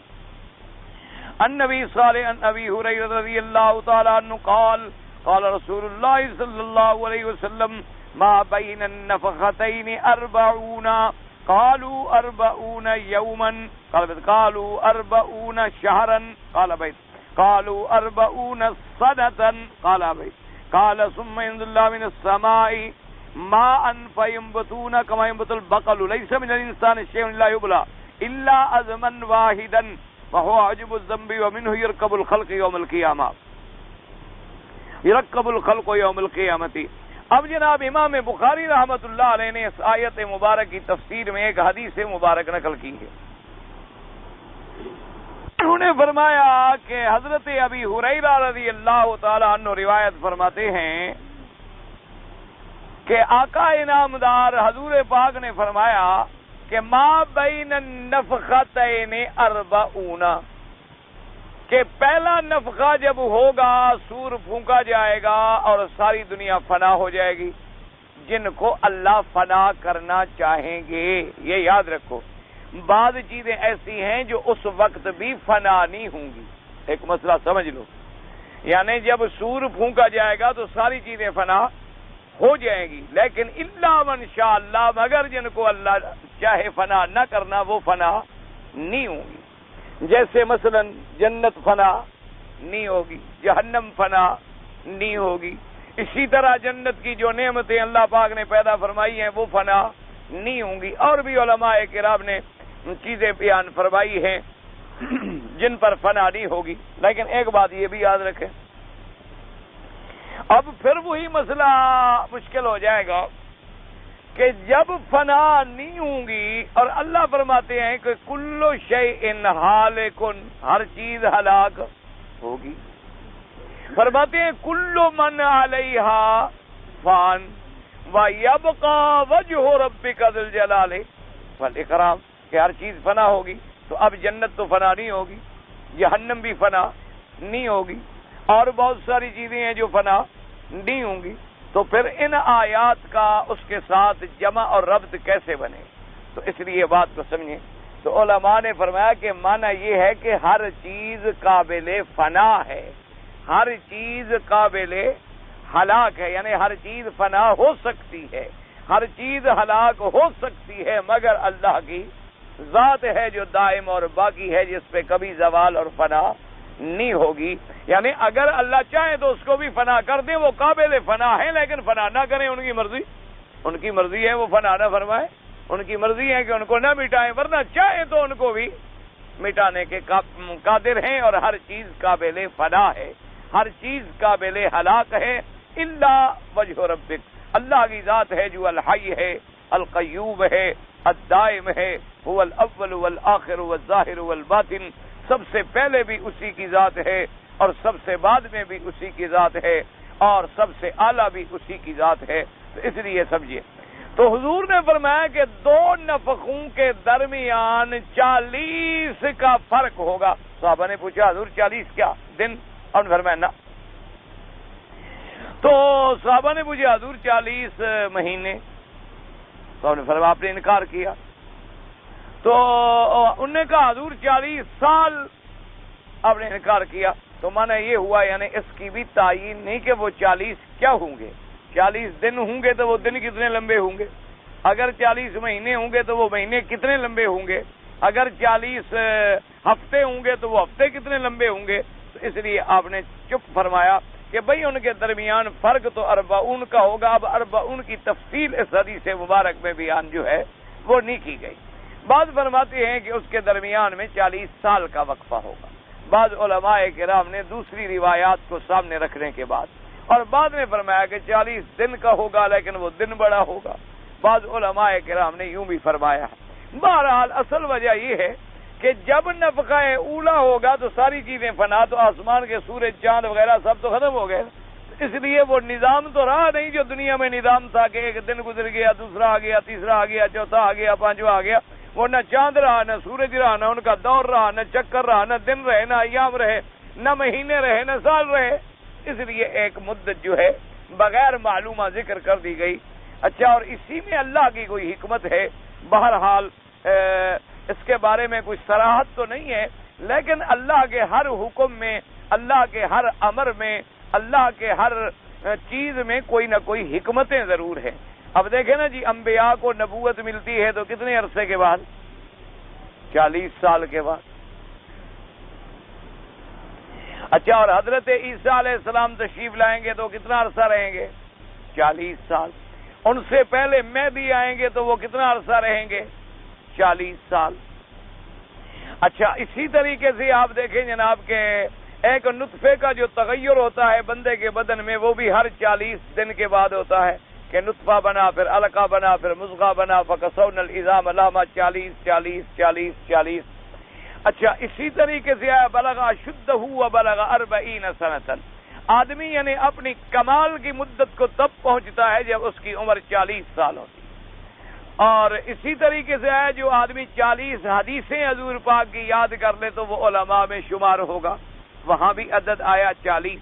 A: عن نبی صالح عن ابی ہریرہ رضی اللہ تعالی عنہ قال قال رسول اللہ صلی اللہ علیہ وسلم ما بین النفختین 40 قالوا 40 یوما قالوا 40 شهرا قال بيت قالوا 40 سنة قال بيت قال ثم ينزل الله من السماء ماء فينبتون كما ينبت البقل ليس من الإنسان شيء لا يبلى إلا أزما واحدا وهو عجب الذنب ومنه يركب الخلق يوم القيامة يركب الخلق يوم القيامة۔ اب جناب امام بخاری رحمۃ اللہ علیہ نے اس آیت مبارک کی تفسیر میں ایک حدیث مبارک نقل کی ہے۔ انہوں نے فرمایا کہ حضرت ابی ہریرہ رضی اللہ تعالی عنہ روایت فرماتے ہیں کہ آقا انعامدار حضور پاک نے فرمایا کہ ما بین النفختین 40، کہ پہلا نفخہ جب ہوگا سور پھونکا جائے گا اور ساری دنیا فنا ہو جائے گی، جن کو اللہ فنا کرنا چاہیں گے۔ یہ یاد رکھو، بعض چیزیں ایسی ہیں جو اس وقت بھی فنا نہیں ہوں گی۔ ایک مسئلہ سمجھ لو، یعنی جب سور پھونکا جائے گا تو ساری چیزیں فنا ہو جائیں گی، لیکن الا من شاء اللہ، مگر جن کو اللہ چاہے فنا نہ کرنا وہ فنا نہیں ہوں گی۔ جیسے مثلا جنت فنا نہیں ہوگی، جہنم فنا نہیں ہوگی، اسی طرح جنت کی جو نعمتیں اللہ پاک نے پیدا فرمائی ہیں وہ فنا نہیں ہوں گی، اور بھی علماء کرام نے چیزیں بیان فرمائی ہیں جن پر فنا نہیں ہوگی۔ لیکن ایک بات یہ بھی یاد رکھیں، اب پھر وہی مسئلہ مشکل ہو جائے گا کہ جب فنا نہیں ہوں گی، اور اللہ فرماتے ہیں کہ کل شیء ہالک، ہر چیز ہلاک ہوگی، فرماتے ہیں کل من علیہا فان ویبقى وجہ ربک ذی الجلال والاکرام، کہ ہر چیز فنا ہوگی، تو اب جنت تو فنا نہیں ہوگی، جہنم بھی فنا نہیں ہوگی، اور بہت ساری چیزیں ہیں جو فنا نہیں ہوں گی، تو پھر ان آیات کا اس کے ساتھ جمع اور ربط کیسے بنے؟ تو اس لیے بات کو سمجھیں۔ تو علماء نے فرمایا کہ معنی یہ ہے کہ ہر چیز قابل فنا ہے، ہر چیز قابل ہلاک ہے، یعنی ہر چیز فنا ہو سکتی ہے، ہر چیز ہلاک ہو سکتی ہے، مگر اللہ کی ذات ہے جو دائم اور باقی ہے، جس پہ کبھی زوال اور فنا نہیں ہوگی۔ یعنی اگر اللہ چاہے تو اس کو بھی فنا کر دیں، وہ قابل فنا ہے، لیکن فنا نہ کریں، ان کی مرضی ہے، وہ فنا نہ فرمائے، ان کی مرضی ہے کہ ان کو نہ مٹائیں، ورنہ چاہے تو ان کو بھی مٹانے کے قادر ہیں، اور ہر چیز قابل فنا ہے، ہر چیز قابل ہلاک ہے، الا وجہ ربک، اللہ کی ذات ہے جو الحی ہے، القیوم ہے، الدائم ہے، هو الاول والآخر والظاہر والباطن، سب سے پہلے بھی اسی کی ذات ہے، اور سب سے بعد میں بھی اسی کی ذات ہے، اور سب سے اعلیٰ بھی اسی کی ذات ہے۔ تو اس لیے سمجھیے، تو حضور نے فرمایا کہ دو نفخوں کے درمیان 40 کا فرق ہوگا۔ صحابہ نے پوچھا حضور 40 کیا دن؟ اور فرمایا نہ۔ تو صحابہ نے پوچھا حضور 40 مہینے؟ تو نے فرمایا آپ نے انکار کیا۔ تو انہوں نے کہا حضور 40 سال، آپ نے انکار کیا۔ تو معنی یہ ہوا یعنی اس کی بھی تعین نہیں کہ وہ 40 کیا ہوں گے، 40 دن ہوں گے تو وہ دن کتنے لمبے ہوں گے، اگر 40 مہینے ہوں گے تو وہ مہینے کتنے لمبے ہوں گے، اگر 40 ہفتے ہوں گے تو وہ ہفتے کتنے لمبے ہوں گے۔ تو اس لیے آپ نے چپ فرمایا کہ بھئی ان کے درمیان فرق تو 40 کا ہوگا۔ اب 40 کی تفصیل اس حدیث مبارک میں بیان جو ہے وہ نہیں کی گئی۔ بعض فرماتے ہیں کہ اس کے درمیان میں 40 سال کا وقفہ ہوگا، بعض علماء کرام نے دوسری روایات کو سامنے رکھنے کے بعد، اور بعد میں فرمایا کہ 40 دن کا ہوگا لیکن وہ دن بڑا ہوگا، بعض علماء کرام نے یوں بھی فرمایا ہے۔ بہرحال اصل وجہ یہ ہے کہ جب نفخہ اولا ہوگا تو ساری چیزیں فنا، تو آسمان کے سورج چاند وغیرہ سب تو ختم ہو گئے، اس لیے وہ نظام تو رہا نہیں جو دنیا میں نظام تھا کہ ایک دن گزر گیا، دوسرا آ گیا، تیسرا آ گیا، چوتھا آ گیا، پانچواں آ گیا۔ وہ نہ چاند رہا، نہ سورج رہا، نہ ان کا دور رہا، نہ چکر رہا، نہ دن رہے، نہ ایام رہے، نہ مہینے رہے، نہ سال رہے۔ اس لیے ایک مدت جو ہے بغیر معلومہ ذکر کر دی گئی۔ اچھا، اور اسی میں اللہ کی کوئی حکمت ہے۔ بہرحال اس کے بارے میں کچھ صراحت تو نہیں ہے، لیکن اللہ کے ہر حکم میں، اللہ کے ہر امر میں، اللہ کے ہر چیز میں کوئی نہ کوئی حکمتیں ضرور ہیں۔ اب دیکھیں نا جی، انبیاء کو نبوت ملتی ہے تو کتنے عرصے کے بعد؟ 40 سال کے بعد۔ اچھا، اور حضرت عیسیٰ علیہ السلام تشریف لائیں گے تو کتنا عرصہ رہیں گے؟ 40 سال۔ ان سے پہلے مہدی آئیں گے تو وہ کتنا عرصہ رہیں گے؟ 40 سال۔ اچھا، اسی طریقے سے آپ دیکھیں جناب کہ ایک نطفے کا جو تغیر ہوتا ہے بندے کے بدن میں، وہ بھی ہر 40 دن کے بعد ہوتا ہے کہ نطفہ بنا، پھر علقہ بنا، پھر مضغہ بنا، فکسونا العظام لحما، 40۔ اچھا، اسی طریقے سے بلغ اشدہ وبلغ 40 سنۃ، آدمی یعنی اپنی کمال کی مدت کو تب پہنچتا ہے جب اس کی عمر 40 سال ہوتی ہے۔ اور اسی طریقے سے ہے جو آدمی 40 حدیثیں حضور پاک کی یاد کر لے تو وہ علماء میں شمار ہوگا، وہاں بھی عدد آیا 40۔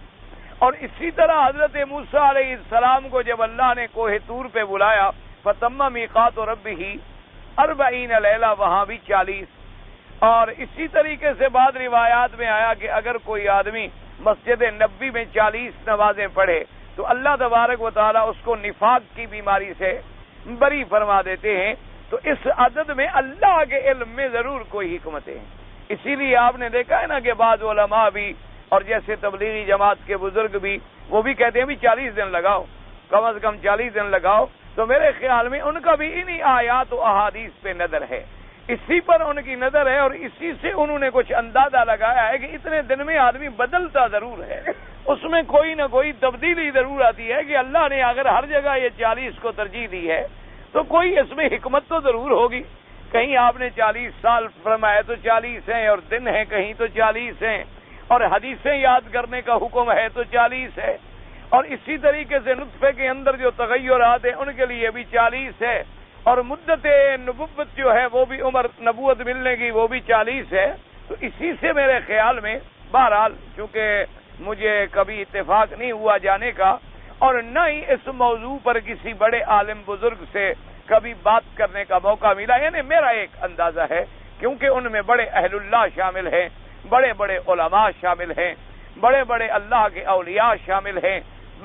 A: اور اسی طرح حضرت موسیٰ علیہ السلام کو جب اللہ نے کوہ طور پہ بلایا، فتم میقات ربہ 40 لیلہ، وہاں بھی 40۔ اور اسی طریقے سے بعض روایات میں آیا کہ اگر کوئی آدمی مسجد نبوی میں 40 نمازیں پڑھے تو اللہ تبارک و تعالیٰ اس کو نفاق کی بیماری سے بری فرما دیتے ہیں۔ تو اس عدد میں اللہ کے علم میں ضرور کوئی حکمتیں ہیں۔ اسی لیے آپ نے دیکھا ہے نا کہ بعض علماء بھی، اور جیسے تبلیغی جماعت کے بزرگ بھی، وہ بھی کہتے ہیں بھی 40 دن لگاؤ، کم از کم 40 دن لگاؤ۔ تو میرے خیال میں ان کا بھی انہی آیات و احادیث پہ نظر ہے، اسی پر ان کی نظر ہے، اور اسی سے انہوں نے کچھ اندازہ لگایا ہے کہ اتنے دن میں آدمی بدلتا ضرور ہے، اس میں کوئی نہ کوئی تبدیلی ضرور آتی ہے کہ اللہ نے اگر ہر جگہ یہ 40 کو ترجیح دی ہے تو کوئی اس میں حکمت تو ضرور ہوگی۔ کہیں آپ نے 40 سال فرمایا تو 40 ہیں، اور دن ہیں کہیں تو 40 ہیں، اور حدیثیں یاد کرنے کا حکم ہے تو 40 ہے، اور اسی طریقے سے نطفے کے اندر جو تغیرات ہیں ان کے لیے بھی 40 ہے، اور مدت نبوت جو ہے وہ بھی عمر نبوت ملنے کی وہ بھی 40 ہے. تو اسی سے میرے خیال میں بہرحال چونکہ مجھے کبھی اتفاق نہیں ہوا جانے کا اور نہ ہی اس موضوع پر کسی بڑے عالم بزرگ سے کبھی بات کرنے کا موقع ملا، یعنی میرا ایک اندازہ ہے کیونکہ ان میں بڑے اہل اللہ شامل ہیں، بڑے بڑے علماء شامل ہیں، بڑے بڑے اللہ کے اولیاء شامل ہیں.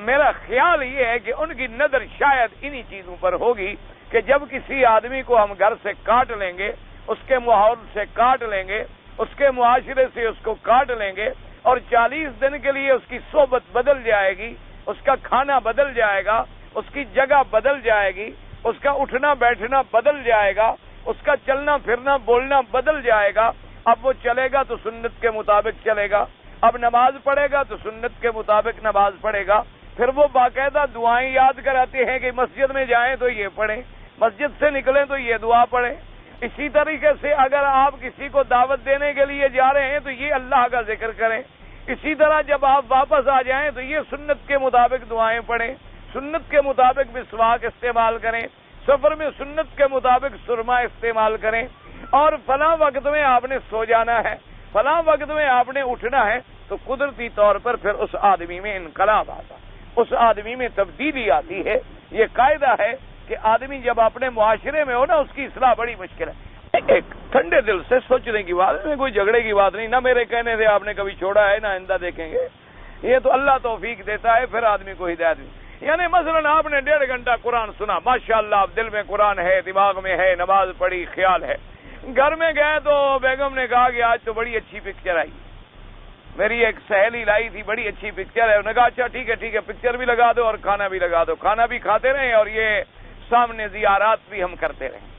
A: میرا خیال یہ ہے کہ ان کی نظر شاید انہی چیزوں پر ہوگی کہ جب کسی آدمی کو ہم گھر سے کاٹ لیں گے، اس کے ماحول سے کاٹ لیں گے، اس کے معاشرے سے اس کو کاٹ لیں گے اور 40 دن کے لیے اس کی صحبت بدل جائے گی، اس کا کھانا بدل جائے گا، اس کی جگہ بدل جائے گی، اس کا اٹھنا بیٹھنا بدل جائے گا، اس کا چلنا پھرنا بولنا بدل جائے گا. اب وہ چلے گا تو سنت کے مطابق چلے گا، اب نماز پڑھے گا تو سنت کے مطابق نماز پڑھے گا. پھر وہ باقاعدہ دعائیں یاد کراتے ہیں کہ مسجد میں جائیں تو یہ پڑھیں، مسجد سے نکلیں تو یہ دعا پڑھیں. اسی طریقے سے اگر آپ کسی کو دعوت دینے کے لیے جا رہے ہیں تو یہ اللہ کا ذکر کریں. اسی طرح جب آپ واپس آ جائیں تو یہ سنت کے مطابق دعائیں پڑھیں، سنت کے مطابق مسواک استعمال کریں، سفر میں سنت کے مطابق سرما استعمال کریں. اور فلاں وقت میں آپ نے سو جانا ہے، فلاں وقت میں آپ نے اٹھنا ہے. تو قدرتی طور پر پھر اس آدمی میں انقلاب آتا، اس آدمی میں تبدیلی آتی ہے. یہ قاعدہ ہے کہ آدمی جب اپنے معاشرے میں ہو نا اس کی اصلاح بڑی مشکل ہے. ایک ٹھنڈے دل سے سوچنے کی بات ہے، کوئی جھگڑے کی بات نہیں، نہ میرے کہنے سے آپ نے کبھی چھوڑا ہے نہ آئندہ دیکھیں گے. یہ تو اللہ توفیق دیتا ہے پھر آدمی کو ہدایت بھی. یعنی مثلا آپ نے 1.5 گھنٹہ قرآن سنا، ماشاءاللہ آپ دل میں قرآن ہے، دماغ میں ہے، نماز پڑھی، خیال ہے. گھر میں گئے تو بیگم نے کہا کہ آج تو بڑی اچھی پکچر آئی، میری ایک سہیلی لائی تھی، بڑی اچھی پکچر ہے. انہوں نے کہا اچھا ٹھیک ہے پکچر بھی لگا دو اور کھانا بھی لگا دو، کھانا بھی کھاتے رہیں اور یہ سامنے زیارات بھی ہم کرتے رہیں.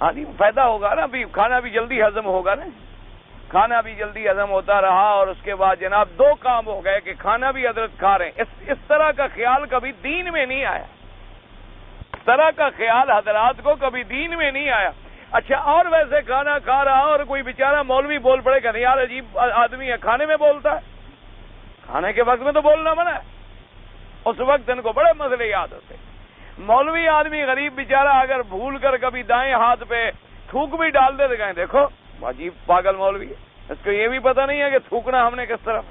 A: ہاں جی فائدہ ہوگا نا، بھی کھانا بھی جلدی ہضم ہوگا نا. کھانا بھی جلدی ہضم ہوتا رہا اور اس کے بعد جناب 2 کام ہو گئے کہ کھانا بھی حضرت کھا رہے ہیں. اس طرح کا خیال کبھی دین میں نہیں آیا، اس طرح کا خیال حضرات کو کبھی دین میں نہیں آیا. اچھا اور ویسے کھانا کھا رہا اور کوئی بیچارہ مولوی بول پڑے کہ یار عجیب آدمی ہے، کھانے میں بولتا ہے. کھانے کے وقت میں تو بولنا منع ہے. اس وقت ان کو بڑے مسئلے یاد ہوتے. مولوی آدمی غریب بیچارہ اگر بھول کر کبھی دائیں ہاتھ پہ تھوک بھی ڈال دے تو کہیں دیکھو عجیب پاگل مولوی ہے، اس کو یہ بھی پتہ نہیں ہے کہ تھوکنا ہم نے کس طرح،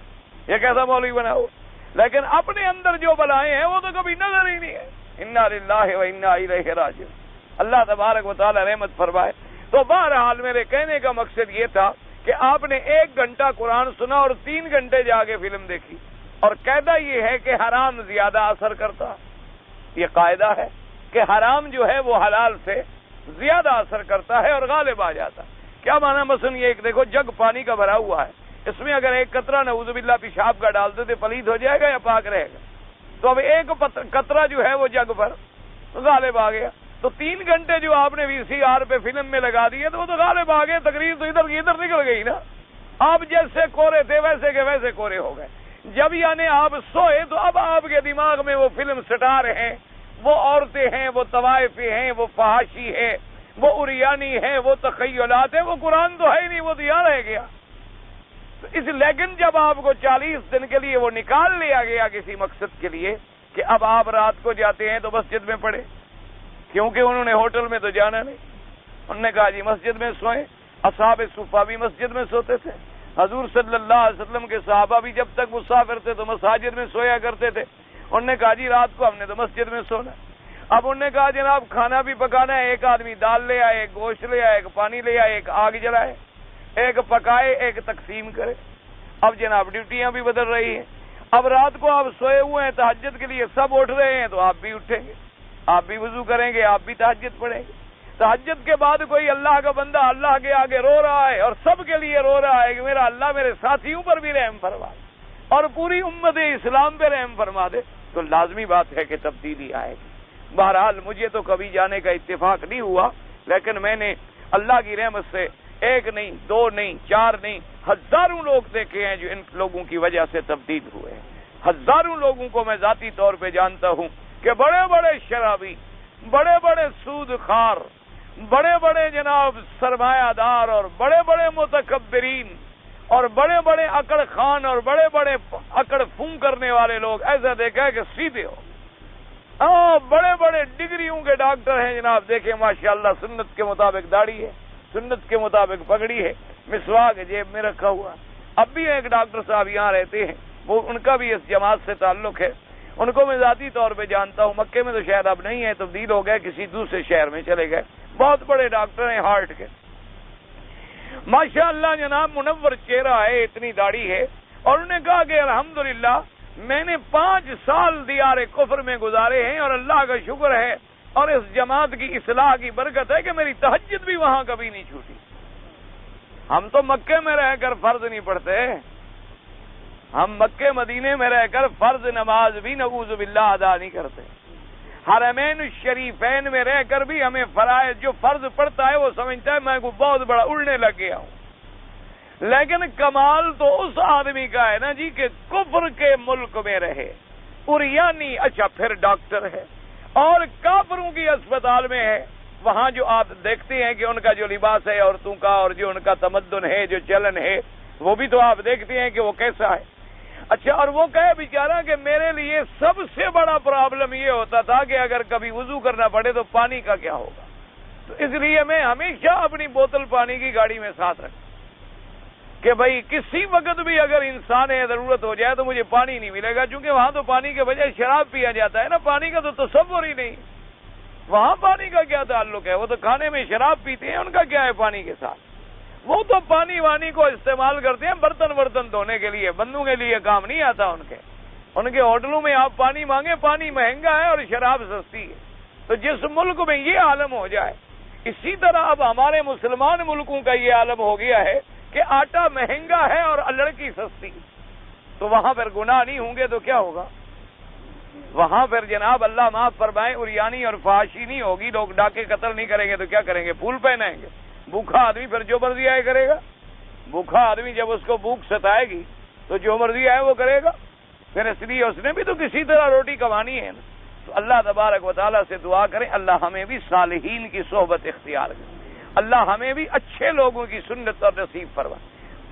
A: یہ کیسا مولوی بنا ہو. لیکن اپنے اندر جو بلائیں ہیں وہ تو کبھی نظر ہی نہیں ہے. انا للہ و انا الیہ راجعون. اللہ تبارک و تعالی رحمت فرمائے. تو بہرحال میرے کہنے کا مقصد یہ تھا کہ آپ نے 1 گھنٹہ قرآن سنا اور 3 گھنٹے جا کے فلم دیکھی. اور قاعدہ یہ ہے کہ حرام زیادہ اثر کرتا، یہ قاعدہ ہے کہ حرام جو ہے وہ حلال سے زیادہ اثر کرتا ہے اور غالب آ جاتا. کیا معنی؟ مثلا یہ ایک دیکھو جگ پانی کا بھرا ہوا ہے، اس میں اگر ایک قطرہ نعوذ باللہ پیشاب کا ڈال دے تو پلید ہو جائے گا یا پاک رہے گا؟ تو اب ایک قطرہ جو ہے وہ جگ پر غالب آ گیا. تو 3 گھنٹے جو آپ نے VCR پہ فلم میں لگا دیے تو وہ تو غالب آ گئے. تقریر تو ادھر کی ادھر نکل گئی نا. آپ جیسے کورے تھے ویسے کے ویسے کورے ہو گئے. جب یعنی آپ سوئے تو اب آپ کے دماغ میں وہ فلم سٹار ہیں، وہ عورتیں ہیں، وہ طوائفیں ہیں، وہ فحاشی ہے، وہ اریانی ہے، وہ تخیلات ہیں. وہ قرآن تو ہے ہی نہیں، وہ تو یہاں رہ گیا. لیکن جب آپ کو 40 دن کے لیے وہ نکال لیا گیا کسی مقصد کے لیے کہ اب آپ رات کو جاتے ہیں تو مسجد میں پڑھے، کیونکہ انہوں نے ہوٹل میں تو جانا نہیں. انہوں نے کہا جی مسجد میں سوئیں. اصحاب صفہ بھی مسجد میں سوتے تھے. حضور صلی اللہ علیہ وسلم کے صحابہ بھی جب تک مسافر تھے تو مساجد میں سویا کرتے تھے. انہوں نے کہا جی رات کو ہم نے تو مسجد میں سونا. اب انہوں نے کہا جناب کھانا بھی پکانا ہے، ایک آدمی دال لے آئے، ایک گوشت لے آئے، ایک پانی لے آئے، ایک آگ جلائے، ایک پکائے، ایک تقسیم کرے. اب جناب ڈیوٹیاں بھی بدل رہی ہیں. اب رات کو آپ سوئے ہوئے ہیں تہجد کے لیے، سب اٹھ رہے ہیں تو آپ بھی اٹھیں گے، آپ بھی وضو کریں گے، آپ بھی تہجد پڑھیں گے. تہجد کے بعد کوئی اللہ کا بندہ اللہ کے آگے رو رہا ہے اور سب کے لیے رو رہا ہے کہ میرا اللہ میرے ساتھیوں پر بھی رحم فرما اور پوری امت اسلام پہ رحم فرما دے، تو لازمی بات ہے کہ تبدیلی آئے گی. بہرحال مجھے تو کبھی جانے کا اتفاق نہیں ہوا، لیکن میں نے اللہ کی رحمت سے 1 نہیں 2 نہیں 4 نہیں ہزاروں لوگ دیکھے ہیں جو ان لوگوں کی وجہ سے تبدیل ہوئے ہیں. ہزاروں لوگوں کو میں ذاتی طور پہ جانتا ہوں کہ بڑے بڑے شرابی، بڑے بڑے سود خار، بڑے بڑے جناب سرمایہ دار اور بڑے بڑے متکبرین اور بڑے بڑے اکڑ خان اور بڑے بڑے اکڑ فون کرنے والے لوگ ایسا دیکھا ہے کہ سیدھے ہو بڑے بڑے ڈگریوں کے ڈاکٹر ہیں جناب، دیکھیں ماشاءاللہ سنت کے مطابق داڑھی ہے، سنت کے مطابق پگڑی ہے، مسواک جیب میں رکھا ہوا۔ اب بھی ایک ڈاکٹر صاحب یہاں رہتے ہیں، وہ ان کا بھی اس جماعت سے تعلق ہے، ان کو میں ذاتی طور پہ جانتا ہوں، مکے میں تو شاید اب نہیں ہے، تبدیل ہو گئے، کسی دوسرے شہر میں چلے گئے، بہت بڑے ڈاکٹر ہیں ہارٹ کے، ماشاءاللہ جناب منور چہرہ ہے، اتنی داڑھی ہے، اور انہوں نے کہا کہ الحمدللہ میں نے 5 سال دیار کفر میں گزارے ہیں اور اللہ کا شکر ہے اور اس جماعت کی اصلاح کی برکت ہے کہ میری تہجد بھی وہاں کبھی نہیں چھوٹی۔ ہم تو مکے میں رہ کر فرض نہیں پڑھتے، ہم مکے مدینے میں رہ کر فرض نماز بھی نعوذ باللہ ادا نہیں کرتے، حرمین الشریفین میں رہ کر بھی ہمیں فرائض جو فرض پڑتا ہے وہ سمجھتا ہے میں کو بہت بڑا اڑنے لگ گیا ہوں۔ لیکن کمال تو اس آدمی کا ہے نا جی کہ کفر کے ملک میں رہے، اریانی اچھا پھر ڈاکٹر ہے اور کافروں کی اسپتال میں ہے، وہاں جو آپ دیکھتے ہیں کہ ان کا جو لباس ہے عورتوں کا اور جو ان کا تمدن ہے، جو چلن ہے، وہ بھی تو آپ دیکھتے ہیں کہ وہ کیسا ہے۔ اچھا، اور وہ کہے بیچارہ کہ میرے لیے سب سے بڑا پرابلم یہ ہوتا تھا کہ اگر کبھی وضو کرنا پڑے تو پانی کا کیا ہوگا، تو اس لیے میں ہمیشہ اپنی بوتل پانی کی گاڑی میں ساتھ رکھتا کہ بھائی کسی وقت بھی اگر انسان ہے ضرورت ہو جائے تو مجھے پانی نہیں ملے گا، چونکہ وہاں تو پانی کے بجائے شراب پیا جاتا ہے نا، پانی کا تو تصور ہی نہیں، وہاں پانی کا کیا تعلق ہے، وہ تو کھانے میں شراب پیتے ہیں، ان کا کیا ہے پانی کے ساتھ، وہ تو پانی وانی کو استعمال کرتے ہیں برتن دھونے کے لیے، بندوں کے لیے کام نہیں آتا ان کے ہوٹلوں میں آپ پانی مانگیں، پانی مہنگا ہے اور شراب سستی ہے۔ تو جس ملک میں یہ عالم ہو جائے، اسی طرح اب ہمارے مسلمان ملکوں کا یہ عالم ہو گیا ہے کہ آٹا مہنگا ہے اور لڑکی سستی، تو وہاں پر گناہ نہیں ہوں گے تو کیا ہوگا؟ وہاں پر جناب اللہ معاف فرمائے اریانی اور فحاشی نہیں ہوگی، لوگ ڈاکے قتل نہیں کریں گے تو کیا کریں گے؟ پھول پہنائیں گے۔ بھوکھا آدمی پھر جو مرضی آئے کرے گا، بھوکھا آدمی جب اس کو بھوک ستائے گی تو جو مرضی آئے وہ کرے گا، پھر اس لیے اس نے بھی تو کسی طرح روٹی کمانی ہے نا۔ تو اللہ تبارک و تعالیٰ سے دعا کریں اللہ ہمیں بھی صالحین کی صحبت اختیار کرے، اللہ ہمیں بھی اچھے لوگوں کی سنت اور نصیب فرمائے۔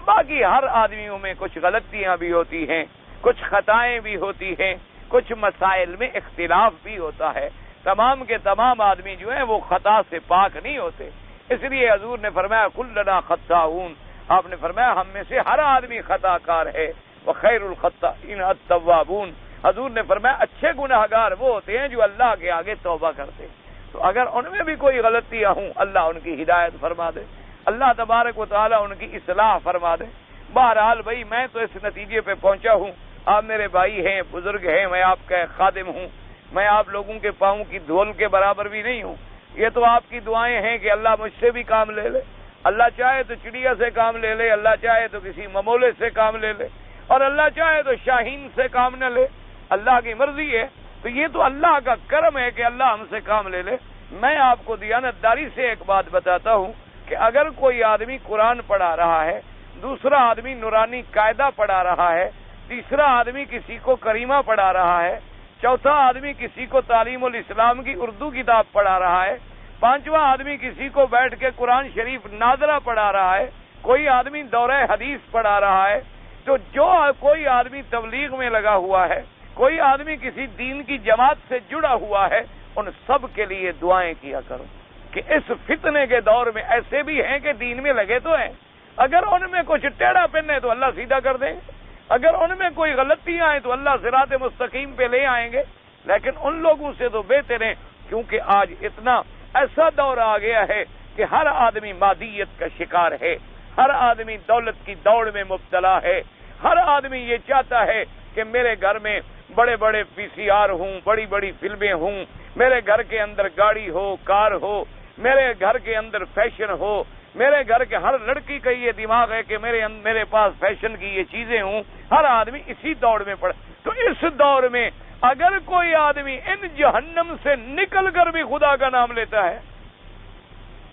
A: باقی ہر آدمیوں میں کچھ غلطیاں بھی ہوتی ہیں، کچھ خطائیں بھی ہوتی ہیں، کچھ مسائل میں اختلاف بھی ہوتا ہے، تمام کے تمام آدمی جو ہیں وہ خطا سے پاک نہیں ہوتے، اس لیے حضور نے فرمایا کلنا خطاؤن، آپ نے فرمایا ہم میں سے ہر آدمی خطا کار ہے، وخیر الخطائین التوابون، حضور نے فرمایا اچھے گناہگار وہ ہوتے ہیں جو اللہ کے آگے توبہ کرتے ہیں، تو اگر ان میں بھی کوئی غلطیاں ہوں اللہ ان کی ہدایت فرما دے، اللہ تبارک و تعالیٰ ان کی اصلاح فرما دے۔ بہرحال بھائی میں تو اس نتیجے پہ پہنچا ہوں، آپ میرے بھائی ہیں، بزرگ ہیں، میں آپ کا خادم ہوں، میں آپ لوگوں کے پاؤں کی دھول کے برابر بھی نہیں ہوں، یہ تو آپ کی دعائیں ہیں کہ اللہ مجھ سے بھی کام لے لے، اللہ چاہے تو چڑیا سے کام لے لے، اللہ چاہے تو کسی ممولے سے کام لے لے، اور اللہ چاہے تو شاہین سے کام نہ لے، اللہ کی مرضی ہے، تو یہ تو اللہ کا کرم ہے کہ اللہ ہم سے کام لے لے۔ میں آپ کو دیانتداری سے ایک بات بتاتا ہوں کہ اگر کوئی آدمی قرآن پڑھا رہا ہے، دوسرا آدمی نورانی قاعدہ پڑھا رہا ہے، تیسرا آدمی کسی کو کریمہ پڑھا رہا ہے، چوتھا آدمی کسی کو تعلیم الاسلام کی اردو کتاب پڑھا رہا ہے، پانچواں آدمی کسی کو بیٹھ کے قرآن شریف ناظرہ پڑھا رہا ہے، کوئی آدمی دورہ حدیث پڑھا رہا ہے، تو جو کوئی آدمی تبلیغ میں لگا ہوا ہے، کوئی آدمی کسی دین کی جماعت سے جڑا ہوا ہے، ان سب کے لیے دعائیں کیا کرو کہ اس فتنے کے دور میں ایسے بھی ہیں کہ دین میں لگے تو ہیں، اگر ان میں کچھ ٹیڑھا پن ہے تو اللہ سیدھا کر دیں گے، اگر ان میں کوئی غلطیاں ہیں تو اللہ صراط مستقیم پہ لے آئیں گے، لیکن ان لوگوں سے تو بہتر ہیں، کیونکہ آج اتنا ایسا دور آ گیا ہے کہ ہر آدمی مادیت کا شکار ہے، ہر آدمی دولت کی دوڑ میں مبتلا ہے، ہر آدمی یہ چاہتا ہے کہ میرے گھر میں بڑے بڑے پی سی آر ہوں، بڑی بڑی فلمیں ہوں، میرے گھر کے اندر گاڑی ہو، کار ہو، میرے گھر کے اندر فیشن ہو، میرے گھر کے ہر لڑکی کا یہ دماغ ہے کہ میرے پاس فیشن کی یہ چیزیں ہوں، ہر آدمی اسی دوڑ میں پڑے۔ تو اس دور میں اگر کوئی آدمی ان جہنم سے نکل کر بھی خدا کا نام لیتا ہے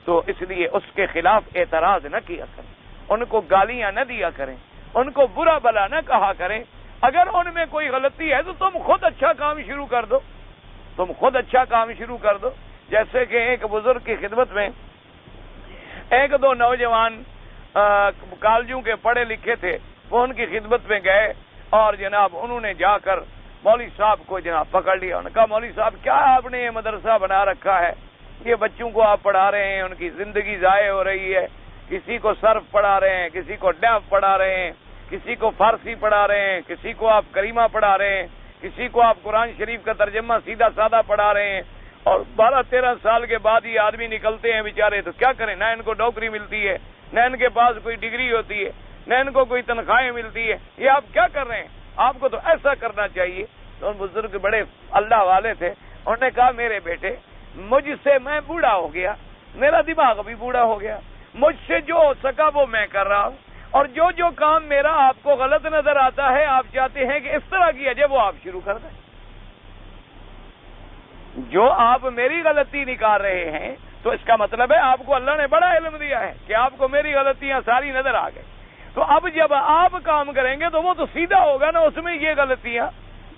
A: تو اس لیے اس کے خلاف اعتراض نہ کیا کریں، ان کو گالیاں نہ دیا کریں، ان کو برا بلا نہ کہا کریں، اگر ان میں کوئی غلطی ہے تو تم خود اچھا کام شروع کر دو، تم خود اچھا کام شروع کر دو۔ جیسے کہ ایک بزرگ کی خدمت میں ایک دو نوجوان کالجوں کے پڑھے لکھے تھے، وہ ان کی خدمت میں گئے اور جناب انہوں نے جا کر مولوی صاحب کو جناب پکڑ لیا. انہوں نے کہا مولوی صاحب کیا آپ نے یہ مدرسہ بنا رکھا ہے, یہ بچوں کو آپ پڑھا رہے ہیں, ان کی زندگی ضائع ہو رہی ہے, کسی کو صرف پڑھا رہے ہیں, کسی کو ڈیف پڑھا رہے ہیں, کسی کو فارسی پڑھا رہے ہیں, کسی کو آپ کریمہ پڑھا رہے ہیں, کسی کو آپ قرآن شریف کا ترجمہ سیدھا سادہ پڑھا رہے ہیں, اور 12-13 سال کے بعد یہ آدمی نکلتے ہیں بیچارے, تو کیا کریں؟ نہ ان کو نوکری ملتی ہے, نہ ان کے پاس کوئی ڈگری ہوتی ہے, نہ ان کو کوئی تنخواہیں ملتی ہے, یہ آپ کیا کر رہے ہیں؟ آپ کو تو ایسا کرنا چاہیے. تو ان بزرگ بڑے اللہ والے تھے, انہوں نے کہا میرے بیٹے مجھ سے میں بوڑھا ہو گیا, میرا دماغ بھی بوڑھا ہو گیا, مجھ سے جو ہو سکا وہ میں کر رہا ہوں, اور جو کام میرا آپ کو غلط نظر آتا ہے آپ چاہتے ہیں کہ اس طرح کیا جائے, وہ آپ شروع کر دیں. جو آپ میری غلطی نکال رہے ہیں تو اس کا مطلب ہے آپ کو اللہ نے بڑا علم دیا ہے کہ آپ کو میری غلطیاں ساری نظر آ گئی. تو اب جب آپ کام کریں گے تو وہ تو سیدھا ہوگا نا, اس میں یہ غلطیاں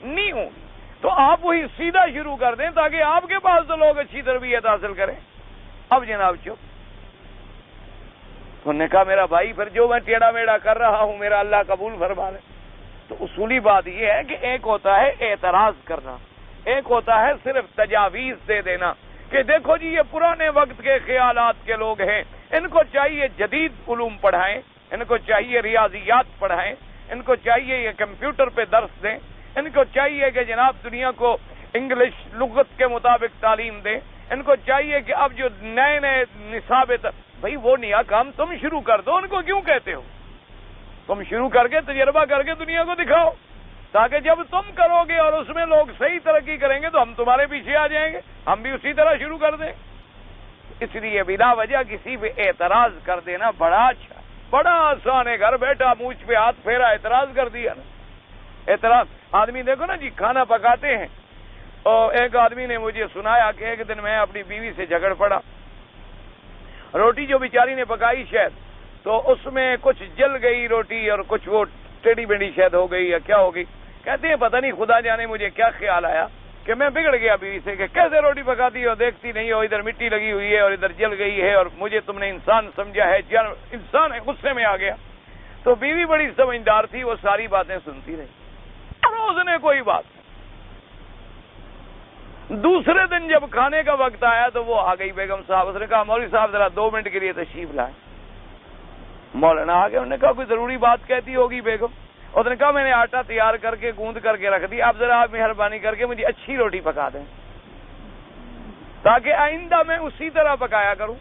A: نہیں ہوں گی. تو آپ وہی سیدھا شروع کر دیں تاکہ آپ کے پاس تو لوگ اچھی تربیت حاصل کریں. اب جناب چپ. انہوں نے کہا میرا بھائی پھر جو میں ٹیڑھا میڑھا کر رہا ہوں میرا اللہ قبول فرما لے. تو اصولی بات یہ ہے کہ ایک ہوتا ہے اعتراض کرنا, ایک ہوتا ہے صرف تجاویز دے دینا کہ دیکھو جی یہ پرانے وقت کے خیالات کے لوگ ہیں, ان کو چاہیے جدید علوم پڑھائیں, ان کو چاہیے ریاضیات پڑھائیں, ان کو چاہیے یہ کمپیوٹر پہ درس دیں, ان کو چاہیے کہ جناب دنیا کو انگلش لغت کے مطابق تعلیم دیں, ان کو چاہیے کہ اب جو نئے نئے نصاب, بھائی وہ نیا کام تم شروع کر دو, ان کو کیوں کہتے ہو؟ تم شروع کر کے تجربہ کر کے دنیا کو دکھاؤ, تاکہ جب تم کرو گے اور اس میں لوگ صحیح ترقی کریں گے تو ہم تمہارے پیچھے آ جائیں گے, ہم بھی اسی طرح شروع کر دیں. اس لیے بلا وجہ کسی پہ اعتراض کر دینا بڑا اچھا, بڑا آسان ہے. گھر بیٹھا مونچھ پہ ہاتھ پھیرا اعتراض کر دیا نا. اعتراض آدمی دیکھو نا جی کھانا پکاتے ہیں, اور ایک آدمی نے مجھے سنایا کہ ایک دن میں اپنی بیوی سے جھگڑ پڑا. روٹی جو بیچاری نے پکائی شاید تو اس میں کچھ جل گئی روٹی اور کچھ وہ ٹیڑھی بینڈی شاید ہو گئی یا کیا ہو گئی. کہتے ہیں پتہ نہیں خدا جانے مجھے کیا خیال آیا کہ میں بگڑ گیا بیوی سے کہ کیسے روٹی پکاتی ہو, دیکھتی نہیں ہو ادھر مٹی لگی ہوئی ہے اور ادھر جل گئی ہے, اور مجھے تم نے انسان سمجھا ہے, انسان ہے. غصے میں آ گیا. تو بیوی بڑی سمجھدار تھی, وہ ساری باتیں سنتی رہی اور اس نے کوئی بات. دوسرے دن جب کھانے کا وقت آیا تو وہ آ گئی بیگم صاحب. اس نے کہا مولوی صاحب ذرا 2 منٹ کے لیے تشریف لائیں. مولانا آ گئے. انہوں نے کہا کوئی ضروری بات کہتی ہوگی بیگم. اس نے کہا میں نے آٹا تیار کر کے گوندھ کر کے رکھ دی, اب ذرا آپ مہربانی کر کے مجھے اچھی روٹی پکا دیں تاکہ آئندہ میں اسی طرح پکایا کروں.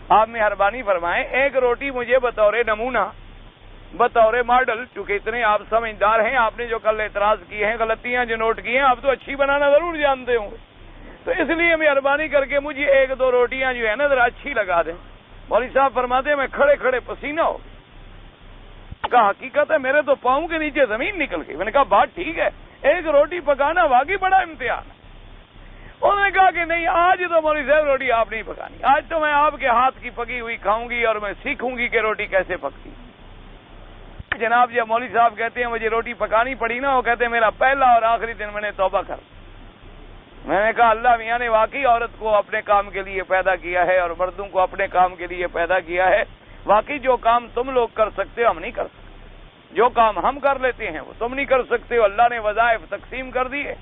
A: آپ مہربانی فرمائیں, ایک روٹی مجھے بطور نمونہ, بطور ماڈل, چونکہ اتنے آپ سمجھدار ہیں, آپ نے جو کل اعتراض کیے ہیں, غلطیاں جو نوٹ کی ہیں, آپ تو اچھی بنانا ضرور جانتے ہوں گے, تو اس لیے مہربانی کر کے مجھے 1-2 روٹیاں جو ہے نا ذرا اچھی لگا دیں. مولوی صاحب فرماتے ہیں میں کھڑے کھڑے پسینہ ہو گیا. کہا حقیقت ہے میرے تو پاؤں کے نیچے زمین نکل گئی. میں نے کہا بات ٹھیک ہے, ایک روٹی پکانا واقعی بڑا امتحان ہے. انہوں نے کہا کہ نہیں, آج تو مولوی صاحب روٹی آپ نہیں پکانی, آج تو میں آپ کے ہاتھ کی پکی ہوئی کھاؤں گی اور میں سیکھوں گی کہ روٹی کیسے پکتی. جناب جب مولوی صاحب کہتے ہیں مجھے روٹی پکانی پڑی نا, وہ کہتے ہیں میرا پہلا اور آخری دن میں نے توبہ کر. میں نے کہا اللہ میاں نے واقعی عورت کو اپنے کام کے لیے پیدا کیا ہے اور مردوں کو اپنے کام کے لیے پیدا کیا ہے. واقعی جو کام تم لوگ کر سکتے ہو ہم نہیں کر سکتے, جو کام ہم کر لیتے ہیں وہ تم نہیں کر سکتے ہو. اللہ نے وظائف تقسیم کر دیے.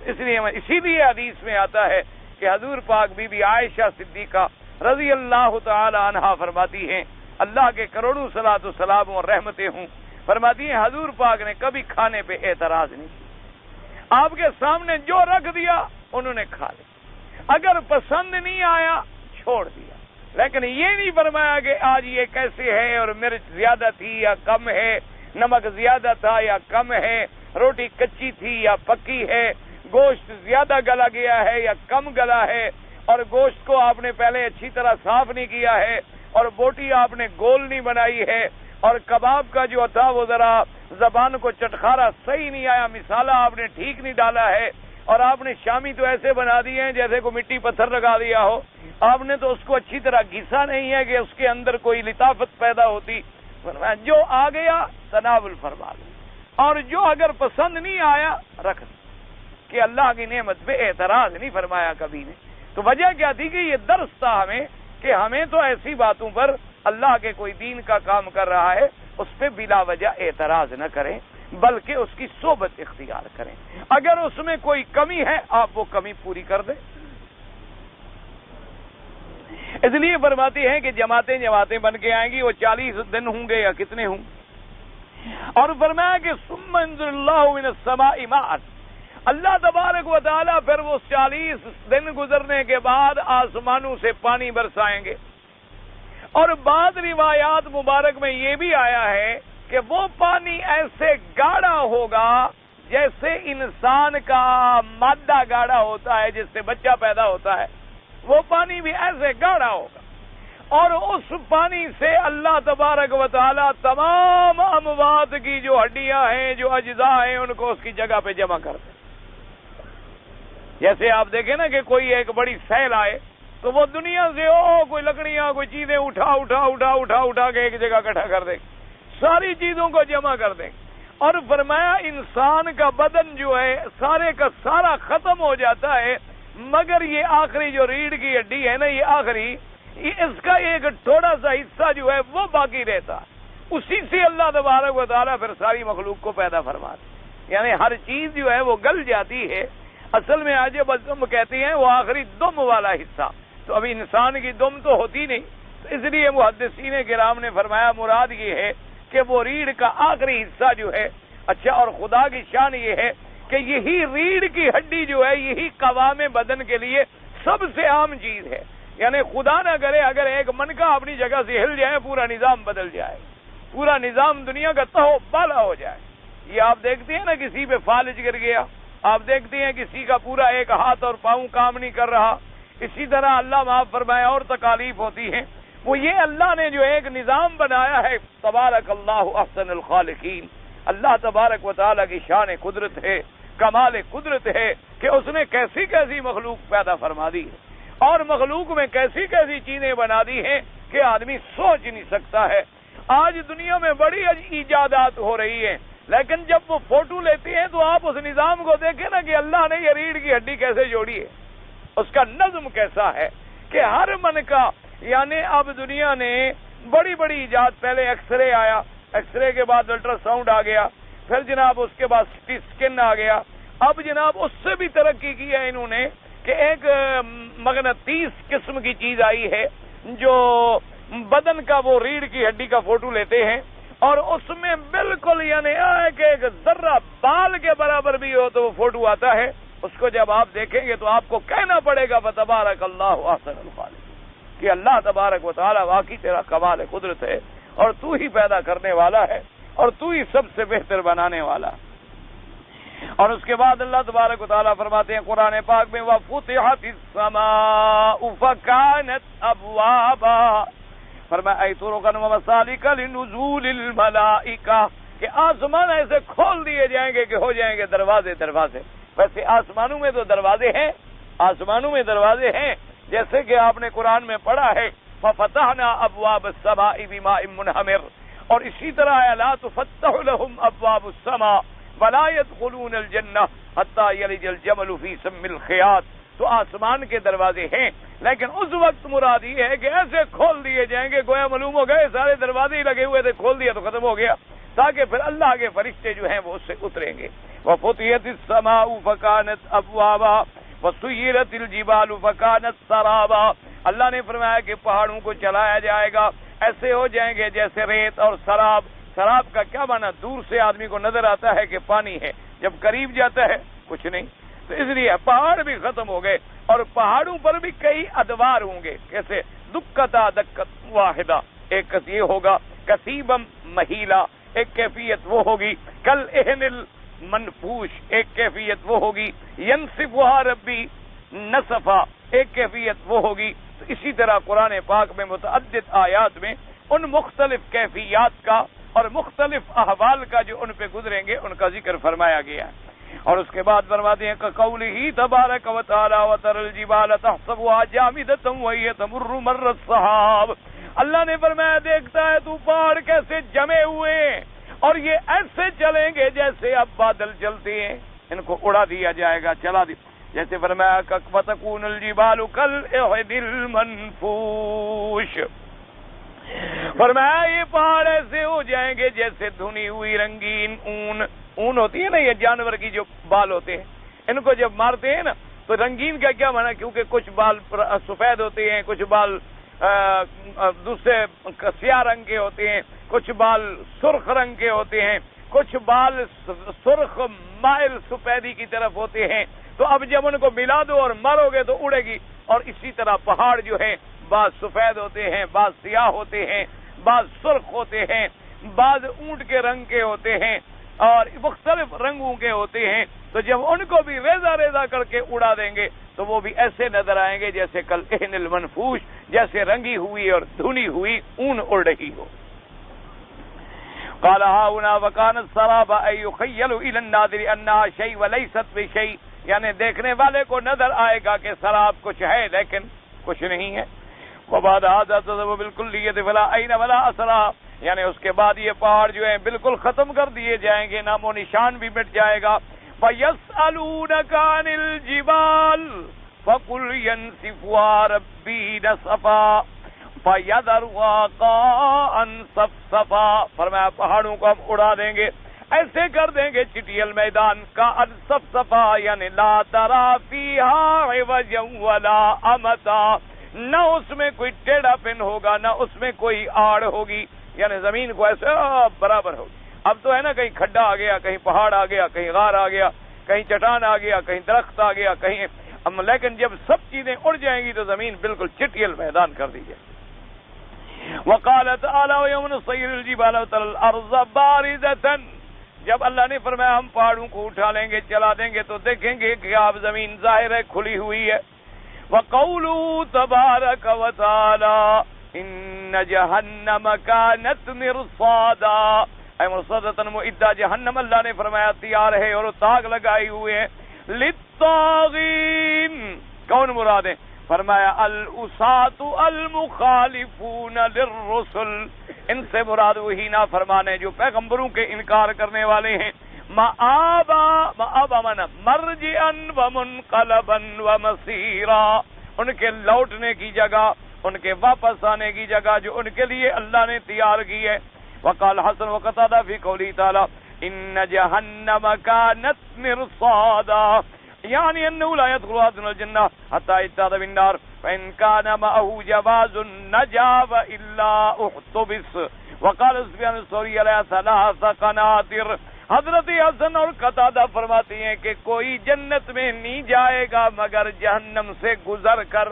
A: اس لیے حدیث میں آتا ہے کہ حضور پاک بی بی عائشہ صدیقہ رضی اللہ تعالی عنہا فرماتی ہیں, اللہ کے کروڑوں صلاۃ و سلام اور رحمتیں ہوں, فرماتی ہیں حضور پاک نے کبھی کھانے پہ اعتراض نہیں کیا. آپ کے سامنے جو رکھ دیا انہوں نے کھا لیا, اگر پسند نہیں آیا چھوڑ دیا, لیکن یہ نہیں فرمایا کہ آج یہ کیسے ہے اور مرچ زیادہ تھی یا کم ہے, نمک زیادہ تھا یا کم ہے, روٹی کچی تھی یا پکی ہے, گوشت زیادہ گلا گیا ہے یا کم گلا ہے, اور گوشت کو آپ نے پہلے اچھی طرح صاف نہیں کیا ہے, اور بوٹی آپ نے گول نہیں بنائی ہے, اور کباب کا جو تھا وہ ذرا زبان کو چٹخارا صحیح نہیں آیا, مسالہ آپ نے ٹھیک نہیں ڈالا ہے, اور آپ نے شامی تو ایسے بنا دیے ہیں جیسے کو مٹی پتھر لگا دیا ہو, آپ نے تو اس کو اچھی طرح گھسا نہیں ہے کہ اس کے اندر کوئی لطافت پیدا ہوتی. جو آ گیا تناول فرما لو, اور جو اگر پسند نہیں آیا رکھ دو, کہ اللہ کی نعمت پہ اعتراض نہیں فرمایا کبھی نے. تو وجہ کیا تھی کہ یہ درس تھا ہمیں کہ ہمیں تو ایسی باتوں پر اللہ کے کوئی دین کا کام کر رہا ہے اس پہ بلا وجہ اعتراض نہ کریں. بلکہ اس کی صحبت اختیار کریں. اگر اس میں کوئی کمی ہے آپ وہ کمی پوری کر دیں. اس لیے فرماتی ہیں کہ جماعتیں بن کے آئیں گی. وہ 40 دن ہوں گے یا کتنے ہوں. اور فرمایا کہ ثم انزل اللہ من السماء ماء، اللہ تبارک و تعالی پھر وہ 40 دن گزرنے کے بعد آسمانوں سے پانی برسائیں گے. اور بعض روایات مبارک میں یہ بھی آیا ہے کہ وہ پانی ایسے گاڑھا ہوگا جیسے انسان کا مادہ گاڑھا ہوتا ہے، جس سے بچہ پیدا ہوتا ہے، وہ پانی بھی ایسے گاڑھا ہوگا. اور اس پانی سے اللہ تبارک و تعالی تمام اموات کی جو ہڈیاں ہیں، جو اجزاء ہیں، ان کو اس کی جگہ پہ جمع کر دیں. جیسے آپ دیکھیں نا کہ کوئی ایک بڑی سیل آئے تو وہ دنیا سے کوئی لکڑیاں، کوئی چیزیں اٹھا کے ایک جگہ اکٹھا کر دیں، ساری چیزوں کو جمع کر دیں. اور فرمایا انسان کا بدن جو ہے سارے کا سارا ختم ہو جاتا ہے، مگر یہ آخری جو ریڑھ کی ہڈی ہے نا، یہ آخری، اس کا ایک تھوڑا سا حصہ جو ہے وہ باقی رہتا. اسی سے اللہ تبارک و تعالیٰ پھر ساری مخلوق کو پیدا فرماتے. یعنی ہر چیز جو ہے وہ گل جاتی ہے. اصل میں آج دم کہتی ہیں وہ آخری دم والا حصہ. تو ابھی انسان کی دم تو ہوتی نہیں، تو اس لیے محدثین کرام نے فرمایا مراد یہ ہے کہ وہ ریڑھ کا آخری حصہ جو ہے. اچھا، اور خدا کی شان یہ ہے کہ یہی ریڑھ کی ہڈی جو ہے یہی قوام بدن کے لیے سب سے عام چیز ہے. یعنی خدا نہ کرے اگر ایک منکا اپنی جگہ سے ہل جائے پورا نظام بدل جائے، پورا نظام دنیا کا تہو بالا ہو جائے. یہ آپ دیکھتے ہیں نا کسی پہ فالج گر گیا، آپ دیکھتے ہیں کسی کا پورا ایک ہاتھ اور پاؤں کام نہیں کر رہا. اسی طرح اللہ معاف فرمائے اور تکالیف ہوتی ہیں. وہ یہ اللہ نے جو ایک نظام بنایا ہے، تبارک اللہ احسن الخالقین. اللہ تبارک و تعالیٰ کی شان قدرت ہے، کمال قدرت ہے کہ اس نے کیسی کیسی مخلوق پیدا فرما دی ہے، اور مخلوق میں کیسی کیسی چیزیں بنا دی ہیں کہ آدمی سوچ نہیں سکتا ہے. آج دنیا میں بڑی ایجادات ہو رہی ہیں، لیکن جب وہ فوٹو لیتے ہیں تو آپ اس نظام کو دیکھیں نا کہ اللہ نے یہ ریڑھ کی ہڈی کیسے جوڑی ہے، اس کا نظم کیسا ہے کہ ہر من کا. یعنی اب دنیا نے بڑی بڑی ایجاد، پہلے ایکس رے آیا، ایکس رے کے بعد الٹرا ساؤنڈ آ گیا، پھر جناب اس کے بعد سٹی اسکین آ گیا. اب جناب اس سے بھی ترقی کی ہے انہوں نے کہ ایک مغناطیس قسم کی چیز آئی ہے جو بدن کا وہ ریڑھ کی ہڈی کا فوٹو لیتے ہیں، اور اس میں بالکل یعنی ایک ذرہ بال کے برابر بھی ہو تو وہ فوٹو آتا ہے. اس کو جب آپ دیکھیں گے تو آپ کو کہنا پڑے گا فتبارک اللہ احسن الخالقین، کہ اللہ تبارک و تعالیٰ واقعی تیرا کمال قدرت ہے، اور تو ہی پیدا کرنے والا ہے، اور تو ہی سب سے بہتر بنانے والا. اور اس کے بعد اللہ تبارک و تعالیٰ فرماتے ہیں قرآن پاک میں وَفُتِحَتِ السَّمَاءُ فَكَانَتْ أَبْوَابًا، فرمایا اے طُرُقًا وَمَسَالِكَ لِنُزُولِ الْمَلَائِكَةِ، کہ آسمان ایسے کھول دیے جائیں گے کہ ہو جائیں گے دروازے دروازے. ویسے آسمانوں میں تو دروازے ہیں، آسمانوں میں دروازے ہیں، جیسے کہ آپ نے قرآن میں پڑھا ہے فَفَتَحْنَا أَبْوَابَ السَّمَاءِ بِمَاءٍ مُنْهَمِرٍ. اور اسی طرح لَا تُفَتَّحُ لَهُمْ أَبْوَابُ السَّمَاءِ وَلَا يَدْخُلُونَ الْجَنَّةَ حَتَّى يَلِجَ الْجَمَلُ فِي سَمِّ الْخِيَاطِ. تو آسمان کے دروازے ہیں، لیکن اس وقت مراد یہ ہے کہ ایسے کھول دیے جائیں گے گویا معلوم ہو گئے سارے دروازے ہی لگے ہوئے تھے، کھول دیا تو ختم ہو گیا، تاکہ پھر اللہ کے فرشتے جو ہیں وہ اس سے اتریں گے. وَفُتِحَتِ السَّمَاءُ فَكَانَتْ أَبْوَابًا وَسُيِّرَتِ الْجِبَالُ فَكَانَتْ سَرَابًا. اللہ نے فرمایا کہ پہاڑوں کو چلایا جائے گا، ایسے ہو جائیں گے جیسے ریت اور سراب. سراب کا کیا معنی؟ دور سے آدمی کو نظر آتا ہے کہ پانی ہے، جب قریب جاتا ہے کچھ نہیں. تو اس لیے پہاڑ بھی ختم ہو گئے، اور پہاڑوں پر بھی کئی ادوار ہوں گے. کیسے؟ دکتا دکت واحدہ، ایک یہ ہوگا کثیبم مہیلا، ایک کیفیت وہ ہوگی کل اہن المنفوش، ایک کیفیت وہ ہوگی ینصفها ربی نصفا، ایک کیفیت وہ ہوگی. تو اسی طرح قرآن پاک میں متعدد آیات میں ان مختلف کیفیات کا اور مختلف احوال کا جو ان پہ گزریں گے ان کا ذکر فرمایا گیا ہے. اور اس کے بعد فرماتے ہیں کہ تبارک و تعالی وترى الجبال تحسبها جامدة وهي تمر مر السحاب. اللہ نے فرمایا دیکھتا ہے تو پہاڑ کیسے جمے ہوئے ہیں، اور یہ ایسے چلیں گے جیسے اب بادل چلتے ہیں، ان کو اڑا دیا جائے گا، چلا دیا. جیسے فرمایا وَتَكُونُ الْجِبَالُ كَالْعِهْنِ الْمَنْفُوشِ، فرمایا یہ پہاڑ ایسے ہو جائے جائیں گے جیسے دھنی ہوئی رنگین اون ہوتی ہے نا، یہ جانور کی جو بال ہوتے ہیں، ان کو جب مارتے ہیں نا تو رنگین کا کیا مانا، کیونکہ کچھ بال سفید ہوتے ہیں، کچھ بال دوسرے سیاہ رنگ کے ہوتے ہیں، کچھ بال سرخ رنگ کے ہوتے ہیں، کچھ بال سرخ مائل سفیدی کی طرف ہوتے ہیں. تو اب جب ان کو ملا دو اور مارو گے تو اڑے گی. اور اسی طرح پہاڑ جو ہیں بعض سفید ہوتے ہیں، بعض سیاہ ہوتے ہیں، بعض سرخ ہوتے ہیں، بعض اونٹ کے رنگ کے ہوتے ہیں اور مختلف رنگوں کے ہوتے ہیں. تو جب ان کو بھی ریزہ ریزہ کر کے اڑا دیں گے تو وہ بھی ایسے نظر آئیں گے جیسے کل اہن المنفوش، جیسے رنگی ہوئی اور دھنی ہوئی اون اڑ رہی ہو. قال هاؤنا وكان السراب أن يخيل إلى الناظر أنها شيء وليست بشيء، یعنی دیکھنے والے کو نظر آئے گا کہ سراب کچھ ہے لیکن کچھ نہیں ہے. وبعد هذا تذهب بالكلية فلا عين ولا أثر، یعنی اس کے بعد یہ پہاڑ جو ہیں بالکل ختم کر دیے جائیں گے، نام و نشان بھی مٹ جائے گا. فَيَسْأَلُونَكَ عَنِ الْجِبَالِ فَقُلْ يَنسِفُهَا رَبِّي نَسْفًا فَيَذَرُهَا قَاعًا صَفْصَفًا. فرمایا پہاڑوں کو ہم اڑا دیں گے، ایسے کر دیں گے چٹیل میدان کا صفصفا، یعنی لا ترى فيها عوجا ولا امتا، نہ اس میں کوئی ٹیڑھا پن ہوگا نہ اس میں کوئی آڑ ہوگی، یعنی زمین کو ایسے برابر ہوگی. اب تو ہے نا کہیں کھڈا آ گیا، کہیں پہاڑ آ گیا، کہیں غار آ گیا، کہیں چٹان آ گیا، کہیں درخت آ گیا، کہیں لیکن جب سب چیزیں اڑ جائیں گی تو زمین بالکل چٹیل میدان کر دی جائے. وقال تعالی یوم نسیر الجبال وترى الارض بارزة، جب اللہ نے فرمایا ہم پہاڑوں کو اٹھا لیں گے چلا دیں گے تو دیکھیں گے کہ آپ زمین ظاہر ہے کھلی ہوئی ہے. وقوله تبارک وتعالی ان جہنم کانت مرصادا، اے مرصادۃ معدہ، جہنم اللہ نے فرمایا تیار ہے اور تاغ لگائی ہوئے ہیں. للطاغین، کون مراد ہے؟ فرمایا الاسات المخالفون للرسل، ان سے مراد وہی نافرمان ہیں جو پیغمبروں کے انکار کرنے والے ہیں. مآبا منا مرجعا ومنقلبا ومصیرا، ان کے لوٹنے کی جگہ، ان کے واپس آنے کی جگہ جو ان کے لیے اللہ نے تیار کی ہے. وقال حسن وقتادہ فی قولی تعالی ان جہنم کانت مرصادا، یعنی انه لا يدخل احد الجنہ حتى يجتاز بالنار فان كان معه جواز النجا الا احتبس. وقال سفیان الثوری علیہ ثلاث قناطر، حضرت حسن اور قتادہ فرماتے ہیں کہ کوئی جنت میں نہیں جائے گا مگر جہنم سے گزر کر،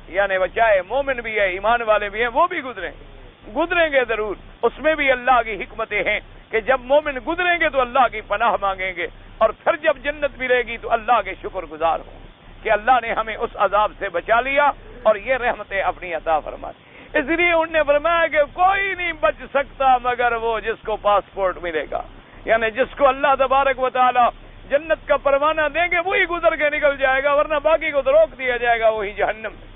A: یعنی چاہے مومن بھی ہے ایمان والے بھی ہیں وہ بھی گزریں گے ضرور. اس میں بھی اللہ کی حکمتیں ہیں کہ جب مومن گزریں گے تو اللہ کی پناہ مانگیں گے اور پھر جب جنت ملے گی تو اللہ کے شکر گزار ہوں کہ اللہ نے ہمیں اس عذاب سے بچا لیا اور یہ رحمتیں اپنی عطا فرمائی. اس لیے انہوں نے فرمایا کہ کوئی نہیں بچ سکتا مگر وہ جس کو پاسپورٹ ملے گا، یعنی جس کو اللہ تبارک و تعالی جنت کا پروانہ دیں گے وہی گزر کے نکل جائے گا، ورنہ باقی کو تو روک دیا جائے گا وہی جہنم میں.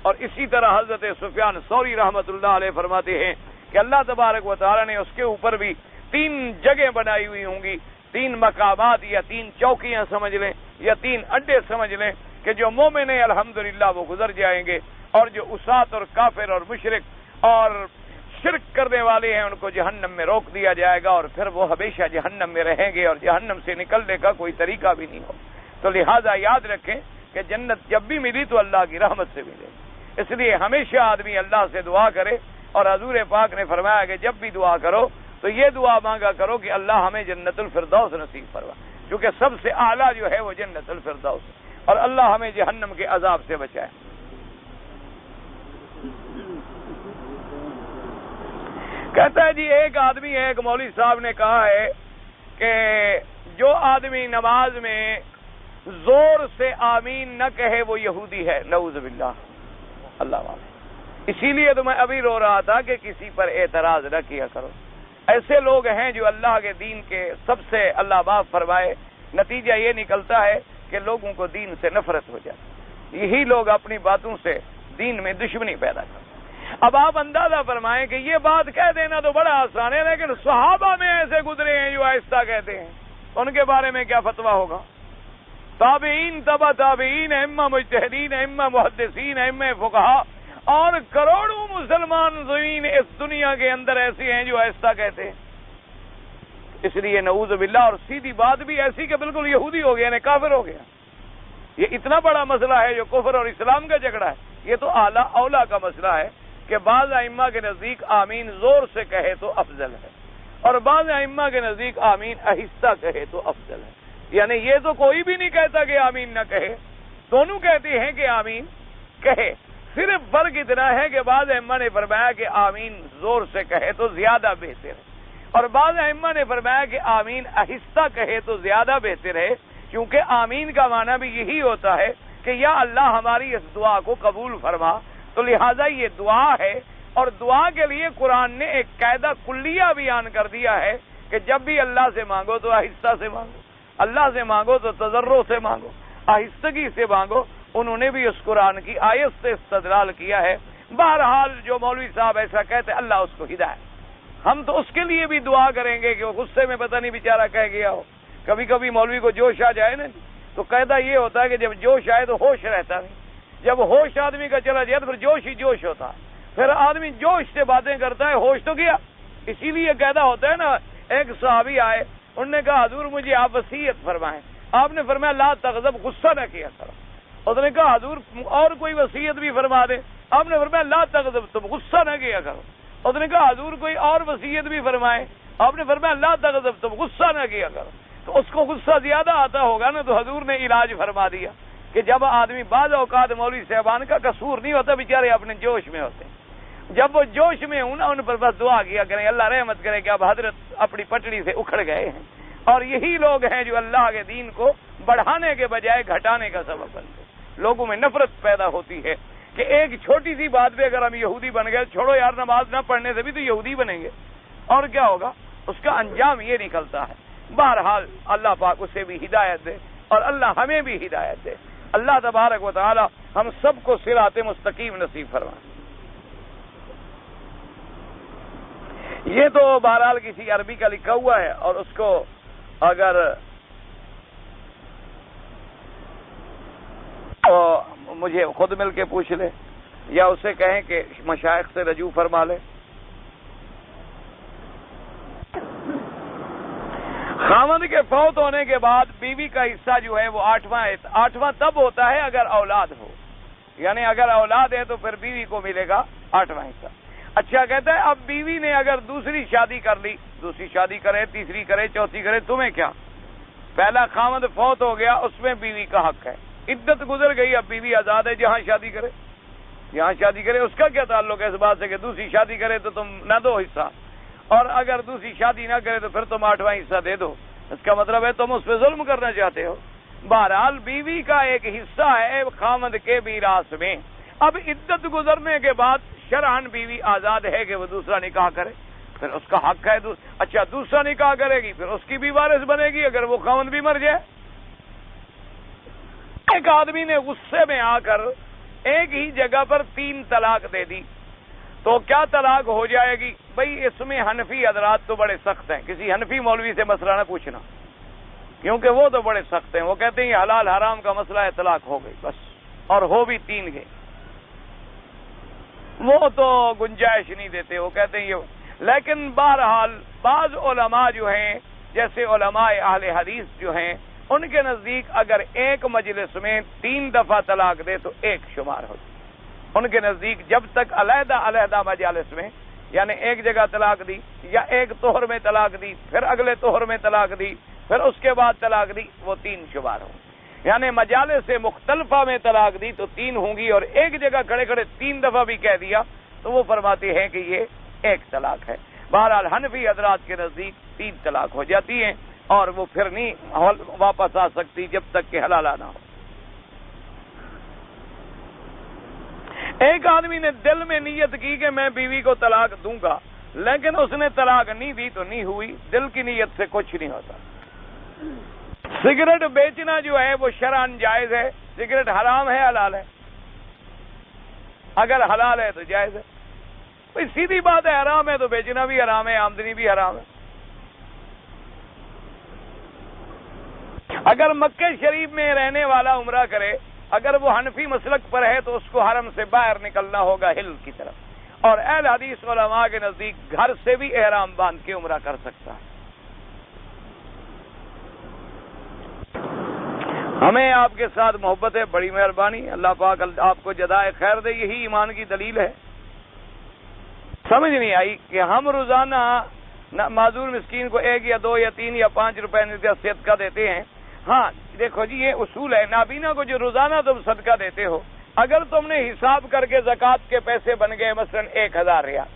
A: اور اسی طرح حضرت سفیان ثوری رحمۃ اللہ علیہ فرماتے ہیں کہ اللہ تبارک و تعالی نے اس کے اوپر بھی 3 جگہیں بنائی ہوئی ہوں گی، 3 مقامات یا 3 چوکیاں سمجھ لیں یا 3 اڈے سمجھ لیں کہ جو مومن ہیں الحمدللہ وہ گزر جائیں گے، اور جو اسات اور کافر اور مشرک اور شرک کرنے والے ہیں ان کو جہنم میں روک دیا جائے گا اور پھر وہ ہمیشہ جہنم میں رہیں گے اور جہنم سے نکلنے کا کوئی طریقہ بھی نہیں ہو. تو لہذا یاد رکھیں کہ جنت جب بھی ملی تو اللہ کی رحمت سے ملے، اس لیے ہمیشہ آدمی اللہ سے دعا کرے. اور حضور پاک نے فرمایا کہ جب بھی دعا کرو تو یہ دعا مانگا کرو کہ اللہ ہمیں جنت الفردوس نصیب فرما، کیونکہ سب سے اعلیٰ جو ہے وہ جنت الفردوس، اور اللہ ہمیں جہنم کے عذاب سے بچائے. کہتا ہے جی ایک آدمی ہے، ایک مولوی صاحب نے کہا ہے کہ جو آدمی نماز میں زور سے آمین نہ کہے وہ یہودی ہے، نعوذ باللہ، اللہ علیہ. اسی لیے تو میں ابھی رو رہا تھا کہ کسی پر اعتراض نہ کیا کرو. ایسے لوگ ہیں جو اللہ کے دین کے سب سے اللہ معاف فرمائے نتیجہ یہ نکلتا ہے کہ لوگوں کو دین سے نفرت ہو جاتی. یہی لوگ اپنی باتوں سے دین میں دشمنی پیدا کرتے. اب آپ اندازہ فرمائیں کہ یہ بات کہہ دینا تو بڑا آسان ہے، لیکن صحابہ میں ایسے گزرے ہیں جو آہستہ کہتے ہیں، ان کے بارے میں کیا فتویٰ ہوگا؟ تابعین، تبع تابعین، ائمہ مجتہدین، ائمہ محدثین، ائمہ فقہا، اور کروڑوں مسلمان زمین اس دنیا کے اندر ایسے ہیں جو ایسا کہتے ہیں. اس لیے نعوذ باللہ، اور سیدھی بات بھی ایسی کہ بالکل یہودی ہو گیا، یعنی کافر ہو گیا. یہ اتنا بڑا مسئلہ ہے جو کفر اور اسلام کا جھگڑا ہے. یہ تو اعلیٰ اولا کا مسئلہ ہے کہ بعض ائمہ کے نزدیک آمین زور سے کہے تو افضل ہے، اور بعض ائمہ کے نزدیک آمین آہستہ کہے تو افضل ہے. یعنی یہ تو کوئی بھی نہیں کہتا کہ آمین نہ کہے، دونوں کہتے ہیں کہ آمین کہے. صرف فرق اتنا ہے کہ بعض ائمہ نے فرمایا کہ آمین زور سے کہے تو زیادہ بہتر ہے، اور بعض ائمہ نے فرمایا کہ آمین آہستہ کہے تو زیادہ بہتر ہے، کیونکہ آمین کا معنی بھی یہی ہوتا ہے کہ یا اللہ ہماری اس دعا کو قبول فرما. تو لہٰذا یہ دعا ہے، اور دعا کے لیے قرآن نے ایک قاعدہ کلیہ بیان کر دیا ہے کہ جب بھی اللہ سے مانگو تو آہستہ سے مانگو، اللہ سے مانگو تو تضرع سے مانگو، آہستگی سے مانگو. انہوں نے بھی اس قرآن کی آیت سے استدلال کیا ہے. بہرحال جو مولوی صاحب ایسا کہتے اللہ اس کو ہدایت. ہم تو اس کے لیے بھی دعا کریں گے کہ وہ غصے میں پتہ نہیں بیچارہ کہہ گیا ہو. کبھی کبھی مولوی کو جوش آ جائے نا تو قاعدہ یہ ہوتا ہے کہ جب جوش آئے تو ہوش رہتا نہیں، جب ہوش آدمی کا چلا جائے تو پھر جوش ہی جوش ہوتا ہے، پھر آدمی جوش سے باتیں کرتا ہے، ہوش تو گیا. اسی لیے قاعدہ ہوتا ہے نا. ایک صحابی آئے، انہوں نے کہا حضور مجھے آپ وصیت فرمائیں. آپ نے فرمایا لا تغضب، غصہ نہ کیا کرو. اس نے کہا حضور اور کوئی وصیت بھی فرما دے. آپ نے فرمایا لا تغضب، تم غصہ نہ کیا کرو. اس نے کہا حضور کوئی اور وصیت بھی فرمائے. آپ نے فرمایا لا تغضب، تم غصہ نہ کیا کرو. تو اس کو غصہ زیادہ آتا ہوگا نا، تو حضور نے علاج فرما دیا کہ جب آدمی بعض اوقات مولوی صاحبان کا قصور نہیں ہوتا، بیچارے اپنے جوش میں ہوتے ہیں. جب وہ جوش میں ہوں نا، ان پر بس دعا کیا کریں اللہ رحمت کرے کہ اب حضرت اپنی پٹڑی سے اکھڑ گئے ہیں. اور یہی لوگ ہیں جو اللہ کے دین کو بڑھانے کے بجائے گھٹانے کا سبب بنتے. لوگوں میں نفرت پیدا ہوتی ہے کہ ایک چھوٹی سی بات پہ اگر ہم یہودی بن گئے، چھوڑو یار نماز نہ پڑھنے سے بھی تو یہودی بنیں گے، اور کیا ہوگا؟ اس کا انجام یہ نکلتا ہے. بہرحال اللہ پاک اسے بھی ہدایت دے اور اللہ ہمیں بھی ہدایت دے. اللہ تبارک و تعالی ہم سب کو صراط مستقیم نصیب فرمائے. یہ تو بہرحال کسی عربی کا لکھا ہوا ہے، اور اس کو اگر مجھے خود مل کے پوچھ لے یا اسے کہیں کہ مشائخ سے رجوع فرما لے. خاوند کے فوت ہونے کے بعد بیوی کا حصہ جو ہے وہ آٹھواں تب ہوتا ہے اگر اولاد ہو. یعنی اگر اولاد ہے تو پھر بیوی کو ملے گا 8واں حصہ. اچھا کہتا ہے اب بیوی نے اگر دوسری شادی کر لی، دوسری شادی کرے، تیسری کرے، چوتھی کرے، تمہیں کیا؟ پہلا خاوند فوت ہو گیا، اس میں بیوی کا حق ہے. عدت گزر گئی، اب بیوی آزاد ہے، جہاں شادی کرے یہاں شادی کرے. اس کا کیا تعلق ہے اس بات سے کہ دوسری شادی کرے تو تم نہ دو حصہ، اور اگر دوسری شادی نہ کرے تو پھر تم 8واں حصہ دے دو؟ اس کا مطلب ہے تم اس پہ ظلم کرنا چاہتے ہو. بہرحال بیوی کا ایک حصہ ہے خاوند کے میراث میں. اب عدت گزرنے کے بعد شرعاً بیوی آزاد ہے کہ وہ دوسرا نکاح کرے، پھر اس کا حق ہے. اچھا دوسرا نکاح کرے گی پھر اس کی بھی وارث بنے گی اگر وہ خاوند بھی مر جائے. ایک آدمی نے غصے میں آ کر ایک ہی جگہ پر 3 طلاق دے دی تو کیا طلاق ہو جائے گی؟ بھئی اس میں حنفی حضرات تو بڑے سخت ہیں. کسی حنفی مولوی سے مسئلہ نہ پوچھنا، کیونکہ وہ تو بڑے سخت ہیں. وہ کہتے ہیں یہ حلال حرام کا مسئلہ ہے، طلاق ہو گئی بس، اور ہو بھی 3 گئے. وہ تو گنجائش نہیں دیتے، وہ کہتے ہیں یہ. لیکن بہرحال بعض علماء جو ہیں جیسے علماء اہل حدیث جو ہیں، ان کے نزدیک اگر ایک مجلس میں 3 دفعہ طلاق دے تو 1 شمار ہوتی. ان کے نزدیک جب تک علیحدہ علیحدہ مجالس میں، یعنی ایک جگہ طلاق دی یا ایک طہر میں طلاق دی، پھر اگلے طہر میں طلاق دی، پھر اس کے بعد طلاق دی، وہ 3 شمار ہوں. یعنی مجالس سے مختلفہ میں طلاق دی تو 3 ہوں گی، اور ایک جگہ کھڑے کھڑے 3 دفعہ بھی کہہ دیا تو وہ فرماتے ہیں کہ یہ 1 طلاق ہے. بہرحال حنفی حضرات کے نزدیک 3 طلاق ہو جاتی ہیں، اور وہ پھر نہیں واپس آ سکتی جب تک کہ حلال نہ ہو. ایک آدمی نے دل میں نیت کی کہ میں بیوی کو طلاق دوں گا، لیکن اس نے طلاق نہیں دی تو نہیں ہوئی. دل کی نیت سے کچھ نہیں ہوتا. سگریٹ بیچنا جو ہے وہ شرعاً جائز ہے. سگریٹ حرام ہے حلال ہے؟ اگر حلال ہے تو جائز ہے. بھئی سیدھی بات ہے، حرام ہے تو بیچنا بھی حرام ہے، آمدنی بھی حرام ہے. اگر مکہ شریف میں رہنے والا عمرہ کرے، اگر وہ حنفی مسلک پر ہے تو اس کو حرم سے باہر نکلنا ہوگا ہل کی طرف، اور اہل حدیث علماء کے نزدیک گھر سے بھی احرام باندھ کے عمرہ کر سکتا ہے۔ ہمیں آپ کے ساتھ محبت ہے، بڑی مہربانی، اللہ پاک آپ کو جزائے خیر دے، یہی ایمان کی دلیل ہے۔ سمجھ نہیں آئی کہ ہم روزانہ معذور مسکین کو 1 یا 2 یا 3 یا 5 روپے صدقہ دیتے ہیں۔ ہاں دیکھو جی، یہ اصول ہے، نابینا کو جو روزانہ تم صدقہ دیتے ہو، اگر تم نے حساب کر کے زکوٰۃ کے پیسے بن گئے مثلا 1000 ریال،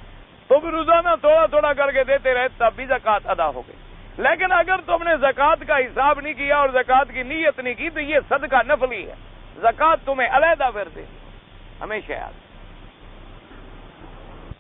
A: تو بھی روزانہ تھوڑا تھوڑا کر کے دیتے رہے تب بھی زکوٰۃ ادا ہو گئی۔ لیکن اگر تم نے زکوٰۃ کا حساب نہیں کیا اور زکوٰۃ کی نیت نہیں کی تو یہ صدقہ نفلی ہے، زکوٰۃ تمہیں علیحدہ پھر دے، ہمیشہ یاد۔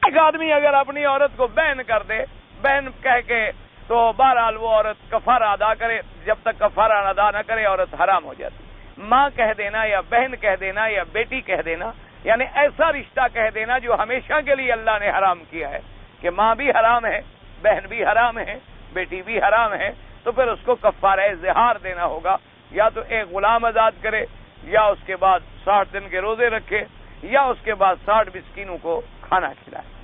A: ایک آدمی اگر اپنی عورت کو بہن کر دے، بہن کہہ کے، تو بہرحال وہ عورت کفارہ ادا کرے، جب تک کفارہ ادا نہ کرے عورت حرام ہو جاتی۔ ماں کہہ دینا یا بہن کہہ دینا یا بیٹی کہہ دینا، یعنی ایسا رشتہ کہہ دینا جو ہمیشہ کے لیے اللہ نے حرام کیا ہے کہ ماں بھی حرام ہے، بہن بھی حرام ہے، بیٹی بھی حرام ہے، تو پھر اس کو کفارہ زہار دینا ہوگا، یا تو ایک غلام آزاد کرے، یا اس کے بعد 60 دن کے روزے رکھے، یا اس کے بعد 60 مسکینوں کو کھانا کھلائے۔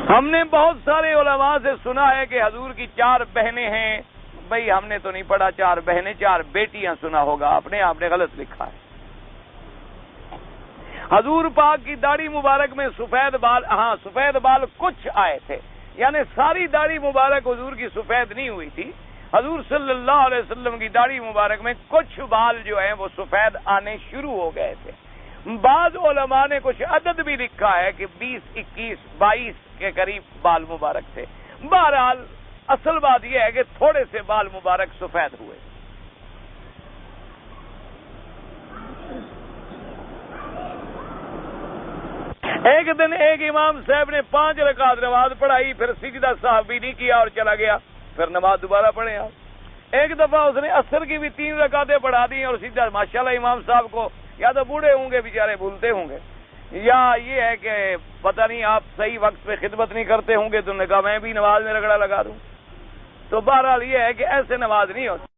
A: ہم نے بہت سارے علماء سے سنا ہے کہ حضور کی 4 بہنیں ہیں، بھئی ہم نے تو نہیں پڑھا 4 بہنیں 4 بیٹیاں سنا ہوگا، آپ نے غلط لکھا ہے۔ حضور پاک کی داڑھی مبارک میں سفید بال، ہاں سفید بال کچھ آئے تھے، یعنی ساری داڑھی مبارک حضور کی سفید نہیں ہوئی تھی، حضور صلی اللہ علیہ وسلم کی داڑھی مبارک میں کچھ بال جو ہیں وہ سفید آنے شروع ہو گئے تھے۔ بعض علماء نے کچھ عدد بھی لکھا ہے کہ 20 21 22 کے قریب بال مبارک تھے۔ بہرحال اصل بات یہ ہے کہ تھوڑے سے بال مبارک سفید ہوئے۔ ایک دن ایک امام صاحب نے 5 رکعت نماز پڑھائی، پھر سجدہ صاحب بھی نہیں کیا اور چلا گیا، پھر نماز دوبارہ پڑھے آپ۔ ایک دفعہ اس نے عصر کی بھی 3 رکعتیں پڑھا دی اور سیدھا ماشاءاللہ امام صاحب کو یا تو بوڑھے ہوں گے بیچارے بھولتے ہوں گے، یا یہ ہے کہ پتہ نہیں آپ صحیح وقت پہ خدمت نہیں کرتے ہوں گے، تو نے کہا میں بھی نماز میں رگڑا لگا دوں۔ تو بہرحال یہ ہے کہ ایسے نماز نہیں ہوتی۔